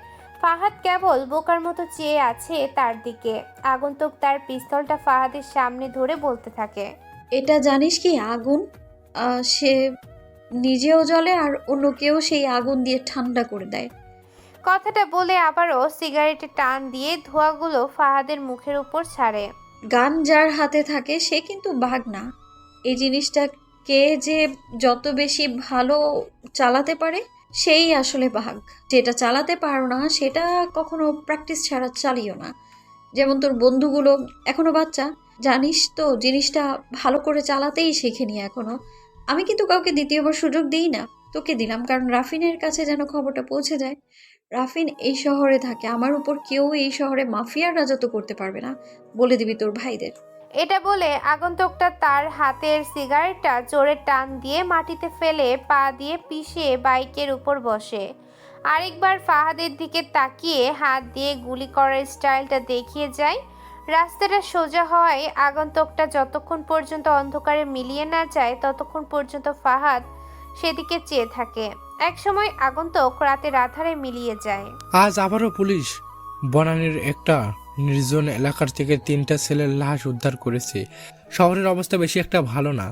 ফাহাদ কেবল বোকার মতো চেয়ে আছে তার দিকে। আগন্তুক তার পিস্তলটা ফাহাদের সামনে ধরে বলতে থাকে, এটা জানিস কি আগুন? সে নিজেও জ্বলে আর অন্যকেও সেই আগুন দিয়ে ঠান্ডা করে দেয়। কথাটা বলে আবারও সিগারেটে টান দিয়ে ধোঁয়াগুলো ফাহাদের মুখের উপর ছাড়ে। গান যার হাতে থাকে সে কিন্তু বাঘ না। এই জিনিসটাকে যে যত বেশি ভালো চালাতে পারে সেই আসলে বাঘ। যেটা চালাতে পারো না সেটা কখনো প্র্যাকটিস ছাড়া চালিও না। যেমন তোর বন্ধুগুলো এখনো বাচ্চা, জানিস তো জিনিসটা ভালো করে চালাতেই শেখেনি এখনো, আমি কিন্তু কাউকে দ্বিতীয়বার সুযোগ দিই না, তোকে দিলাম কারণ রাফিনের কাছে যেন খবরটা পৌঁছে যায়। রাফিন এই শহরে থাকে, আমার উপর কেউ এই শহরে মাফিয়ার রাজত্ব করতে পারবে না, বলে দিবি তোর ভাইদের। এটা বলে আগন্তুকটা তার হাতের সিগারেটটা জোরে টান দিয়ে মাটিতে ফেলে পা দিয়ে পিষে বাইকের উপর বসে। আরেকবার ফাহাদের দিকে তাকিয়ে হাত দিয়ে গুলি করার স্টাইলটা দেখিয়ে যায়। রাস্তাটা সোজা হওয়ায় আগন্তুকটা যতক্ষণ পর্যন্ত অন্ধকারে মিলিয়ে না যায় ততক্ষণ পর্যন্ত ফাহাদ সেদিকে চেয়ে থাকে। একসময় আগন্তুক রাতের আধারে মিলিয়ে যায়। আজ আবারও পুলিশ বনানীর একটা নির্জন এলাকার থেকে 3টা ছেলের লাশ উদ্ধার করেছে। শহরের অবস্থা বেশি একটা ভালো না।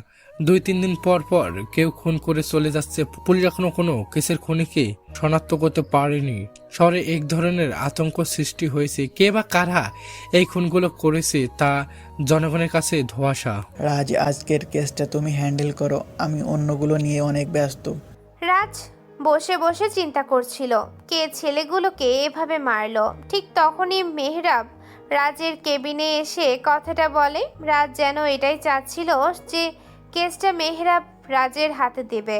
2-3 দিন পর পর কেউ খুন করে চলে যাচ্ছে। পুলিশ এখনো কোনো কেসের খুনিকে শনাক্ত করতে পারেনি। শহরে এক ধরনের আতঙ্ক সৃষ্টি হয়েছে। কে বা কারা এই খুনগুলো করেছে তা জনগণের কাছে ধোঁয়াশা। রাজ, আজকের কেসটা তুমি হ্যান্ডেল করো, আমি অন্যগুলো নিয়ে অনেক ব্যস্ত। রাজ বসে বসে চিন্তা করছিল কে ছেলেগুলোকে এভাবে মারলো। ঠিক তখনই মেহরাব রাজের কেবিনে এসে কথাটা বলে। রাজ যেন এটাই চাচ্ছিল যে কেসটা মেহরাব রাজের হাতে দেবে।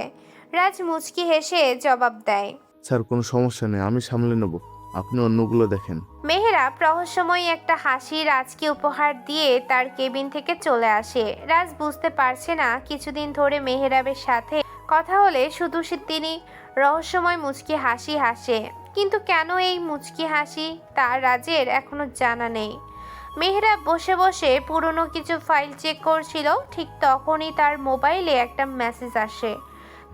রাজ মুচকি হেসে জবাব দেয়, স্যার কোনো সমস্যা নেই, আমি সামলে নেব, আপনি অন্যগুলো দেখেন। মেহরাব রহস্যময়ী একটা হাসি রাজকে উপহার দিয়ে তার কেবিন থেকে চলে আসে। রাজ বুঝতে পারছে না কিছুদিন ধরে মেহরাবের সাথে কথা হলে শুধু তিনি রহস্যময় মুচকি হাসি হাসে, কিন্তু কেন এই মুচকি হাসি তা রাজের এখনো জানা নেই। মেহরাব বসে বসে পুরনো কিছু ফাইল চেক করছিল। ঠিক তখনই তার মোবাইলে একটা মেসেজ আসে।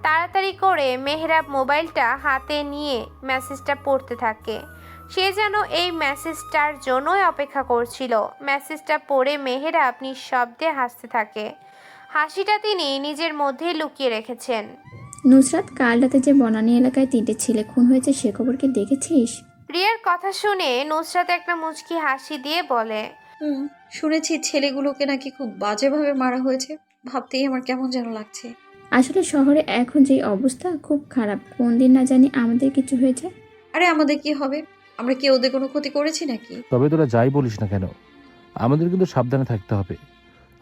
তাড়াতাড়ি করে মেহরাব মোবাইলটা হাতে নিয়ে মেসেজটা পড়তে থাকে। সে যেন এই মেসেজটার জন্যই অপেক্ষা করছিল। মেসেজটা পড়ে মেহরাব নিঃশব্দে হাসতে থাকে। হাসিটা তিনি নিজের মধ্যেই লুকিয়ে রেখেছেন। নুসরাত, কাল রাতে যে বনানী এলাকায় 3টে ছেলে খুন হয়েছে সে খবর কি দেখেছিস? রিয়ার কথা শুনে নুসরাত একটা মুচকি হাসি দিয়ে বলে, শুনেছি ছেলেগুলোকে নাকি খুব বাজেভাবে মারা হয়েছে। ভাবতেই আমার কেমন যেন লাগছে। আসলে শহরে এখন যে অবস্থা খুব খারাপ, কোন দিন না জানি আমাদের কিছু হয়েছে। আরে আমাদের কি হবে? আমরা কি ওদের কোনো ক্ষতি করেছি নাকি? তবে তোরা যাই বলিস না কেন, আমাদের কিন্তু সাবধানে থাকতে হবে।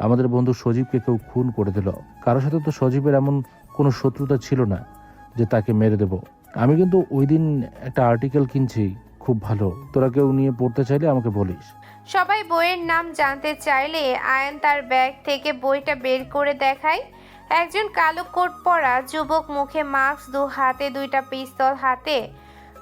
আমাদের বন্ধু সজীবকে কেউ খুন করে দিল। কারোর সাথে তো সজীবের এমন কোনো শত্রুতা ছিল না যে তাকে মেরে দেব। আমি কিন্তু ওই দিন একটা আর্টিকেল কিনছি, খুব ভালো, তোরা কেউ নিয়ে পড়তে চাইলে আমাকে বলিস। সবাই বইয়ের নাম জানতে চাইলে আয়ান তার ব্যাগ থেকে বইটা বের করে দেখায়। একজন কালো কোট পরা যুবক, মুখে মাস্ক, 2 হাতে 2টা পিস্তল হাতে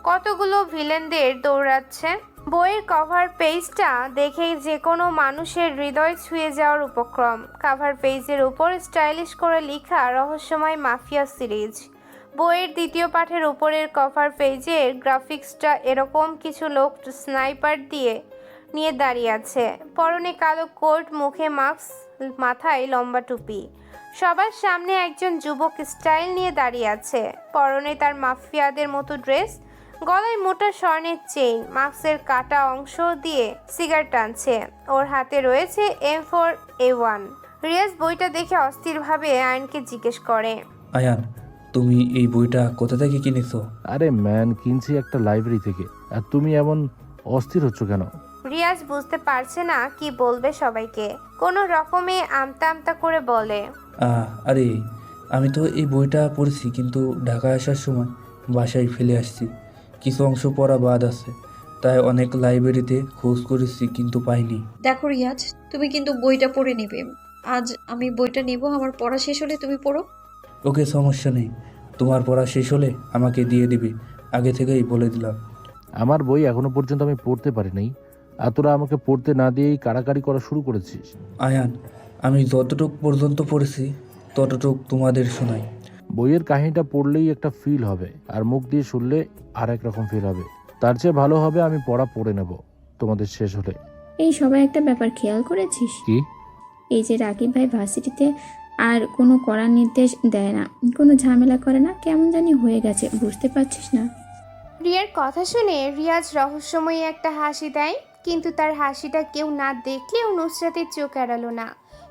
কতগুলো ভিলেনদের দৌড়াচ্ছে। বইয়ের কভার পেজটা দেখে যে কোনো মানুষের হৃদয় ছুঁয়ে যাওয়ার উপক্রম। কভার পেজের উপর স্টাইলিশ করে লেখা রহস্যময় মাফিয়া সিরিজ। বইয়ের 2য় পাঠের উপরের কভার পেজের গ্রাফিক্সটা এরকম, কিছু লোক স্নাইপার নিয়ে দাঁড়িয়ে আছে, পরনে কালো কোট, মুখে মাস্ক, মাথায় লম্বা টুপি। সবার সামনে একজন যুবক স্টাইল নিয়ে দাঁড়িয়ে আছে, পরনে তার মাফিয়াদের মতো ড্রেস, গলায় মোটা স্বর্ণের চেইন, মাস্কের কাটা অংশ দিয়ে সিগারেট টানছে। ওর হাতে রয়েছে M4A1। রিয়াজ বইটা দেখে অস্থিরভাবে আয়নকে জিজ্ঞেস করে, আয়ান, তুমি এই বইটা কোথা থেকে কিনেছো? আরে ম্যান, কিনছি একটা লাইব্রেরি থেকে। আর তুমি এমন অস্থির হচ্ছ কেন? রিয়াজ বুঝতে পারছে না কি বলবে সবাইকে, কোনো রকমে আমতা আমতা করে বলে, আরে আমি তো এই বইটা পড়েছি, কিন্তু ঢাকায় আসার সময় বাসায় ফেলে আসছি। কিছু অংশ পড়া বাদ আছে, তাই অনেক লাইব্রেরিতে খোঁজ করেছি কিন্তু পাইনি। দেখো রিয়াজ, তুমি কিন্তু বইটা পড়ে নেবে। আজ আমি বইটা নিব, আমার পড়া শেষ হলে তুমি পড়ো। ওকে, সমস্যা নেই, তোমার পড়া শেষ হলে আমাকে দিয়ে দিবে, আগে থেকেই বলে দিলাম। আমার বই এখনো পর্যন্ত আমি পড়তে পারি নাই, আর তোরা আমাকে পড়তে না দিয়েই কাড়াকাড়ি করা শুরু করেছিস। আয়ান, আমি যতটুক পর্যন্ত পড়েছি ততটুক তোমাদের শোনাই। বইয়ের কাহিনীটা পড়লেই একটা ফিল হবে, আর মুখ দিয়ে শুনলে আর এক রকম ফিল হবে। তার চেয়ে ভালো হবে আমি পড়া পড়ে নেব তোমাদের শেষ হলে। এই সবাই একটা ব্যাপার খেয়াল করেছিস? কি? এই যে রাকিব ভাই ভার্সিটিতে আর কোনো কড়া নির্দেশ দেয় না, কোনো ঝামেলা করে না, কেমন জানি হয়ে গেছে, বুঝতে পারছিস না? রিয়ার কথা শুনে রিয়াজ রহস্যময়ী একটা হাসি দেয়, কিন্তু তার হাসিটা কেউ না দেখলেও নুসরাতের চোখ এড়ালো না।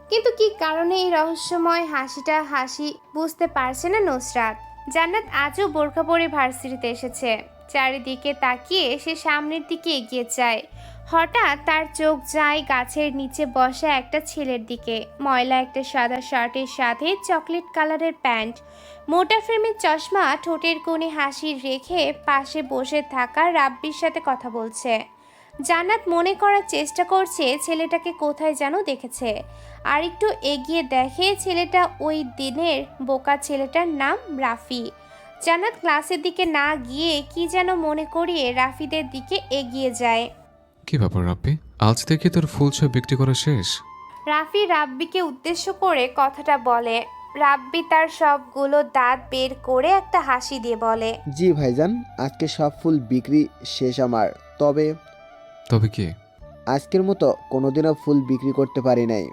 কিন্তু কি কারণে এই রহস্যময় হাসিটা হাসি বুঝতে পারছে না নুসরাত। জান্নাত আজও বোরখা পরে ভার্সিটিতে এসেছে। চারিদিকে তাকিয়ে সে সামনের দিকে এগিয়ে যায়। হঠাৎ তার চোখ যায় গাছের নিচে বসা একটা ছেলের দিকে। ময়লা একটা সাদা শার্টের সাথে চকলেট কালারের প্যান্ট, মোটা ফ্রেমের চশমা, ঠোঁটের কোণে হাসি রেখে পাশে বসে থাকা রাব্বির সাথে কথা বলছে। জান্নাত মনে করার চেষ্টা করছে ছেলেটাকে কোথায় যেন দেখেছে। আর একটু এগিয়ে দেখে ছেলেটা ওই দিনের বোকা ছেলেটার নাম রাফি। জান্নাত ক্লাসের দিকে না গিয়ে কি যেন মনে করিয়ে রাফিদের দিকে এগিয়ে যায়। কি ব্যাপার রাব্বি, আজ থেকে তোর ফুল ছবি বিক্রি করা শেষ? রাফি রাব্বিকে উদ্দেশ্য করে কথাটা বলে। রাব্বি তার সবগুলো দাঁত বের করে একটা হাসি দিয়ে বলে, জি ভাইজান, আজকে সব ফুল বিক্রি শেষ আমার। তবে তবে কি? আজকের মতো কোনোদিনও ফুল বিক্রি করতে পারি নাই।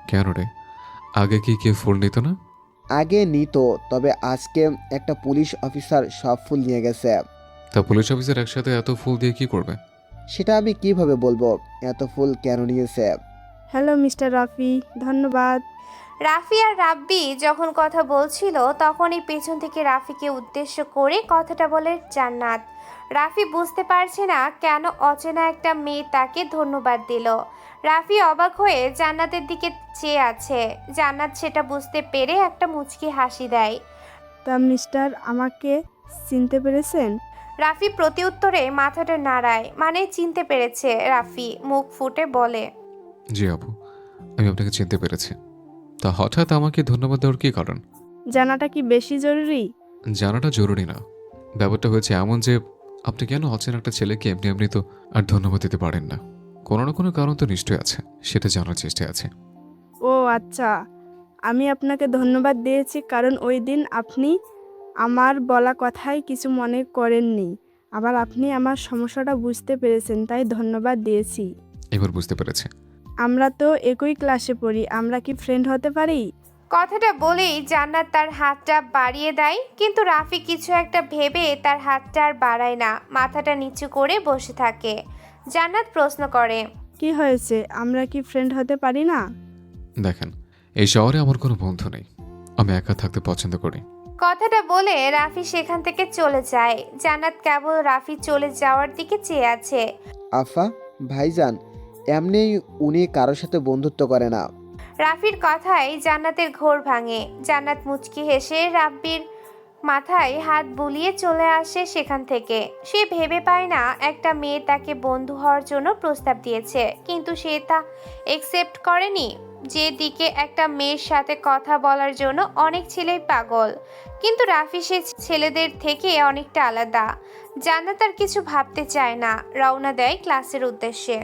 কেন রে, আগে কি কেউ ফুল নিত না? আগে নিত, তবে আজকে একটা পুলিশ অফিসার সব ফুল নিয়ে গেছে। তা পুলিশ অফিসার একসাথে এত ফুল দিয়ে কি করবে? সেটা আমি কিভাবে বলবো এত ফুল কেন নিয়েছে। হ্যালো মিস্টার রাফি, ধন্যবাদ। রাফি আর রাব্বি যখন কথা বলছিল তখনই পেছন থেকে রাফিকে উদ্দেশ্য করে কথাটা বলে জান্নাত। রাফি বুঝতে পারছে না কেন অচেনা একটা মেয়ে তাকে ধন্যবাদ দিল। রাফি অবাক হয়ে জান্নাতের দিকে চেয়ে আছে। জান্নাত সেটা বুঝতে পেরে একটা মুচকি হাসি দেয়। তা মিস্টার আমাকে চিনতে পেরেছেন? রাফি প্রতিউত্তরে মাথাটা নাড়ায়, মানে চিনতে পেরেছে। রাফি মুখ ফুটে বলে, জি আপু, আমি আপনাকে চিনতে পেরেছি। তা হঠাৎ আমাকে ধন্যবাদ দেওয়ার কি কারণ? জানাটা কি বেশি জরুরি? জানাটা জরুরি না, ব্যাপারটা হয়েছে এমন যে আপনি কেন অচেনা একটা ছেলেকে এমনি এমনি তো আর ধন্যবাদ দিতে পারেন না। কোনো না কোনো কারণ তো নিশ্চয়ই আছে, সেটা জানার চেষ্টায় আছে। ও আচ্ছা, আমি আপনাকে ধন্যবাদ দিয়েছি কারণ ওই দিন আপনি আমার বলা কথায় কিছু মনে করেননি। আবার আপনি আমার সমস্যাটা বুঝতে পেরেছেন, তাই ধন্যবাদ দিয়েছি। এবার বুঝতে পেরেছি। আমরা তো একই ক্লাসে পড়ি, আমরা কি ফ্রেন্ড হতে পারি? কথাটা বলেই জান্নাত তার হাতটা বাড়িয়ে দেয়, কিন্তু রাফি কিছু একটা ভেবে তার হাতটা আর বাড়ায় না, মাথাটা নিচু করে বসে থাকে। জান্নাত প্রশ্ন করে, কি হয়েছে, আমরা কি ফ্রেন্ড হতে পারি না? দেখেন, এই শহরে আমার কোনো বন্ধু নেই, আমি একা থাকতে পছন্দ করি। কথাটা বলে রাফি সেখান থেকে চলে যায়। জান্নাত কেবল রাফি চলে যাওয়ার দিকে চেয়ে আছে। আফা, ভাইজান এমনি উনি কারোর সাথে বন্ধুত্ব করে না। রাফির কথায় জান্নাতের ঘোর ভাঙে। জান্নাত মুচকি হেসে রাব্বির মাথায় হাত বুলিয়ে চলে আসে সেখান থেকে। সে ভেবে পায় না একটা মেয়ে তাকে বন্ধু হওয়ার জন্য প্রস্তাব দিয়েছে, কিন্তু সে তা একসেপ্ট করেনি। যে দিকে একটা মেয়ের সাথে কথা বলার জন্য অনেক ছেলেই পাগল, কিন্তু রাফি সে ছেলেদের থেকে অনেকটা আলাদা। জান্নাত আর কিছু ভাবতে চায় না, রওনা দেয় ক্লাসের উদ্দেশ্যে।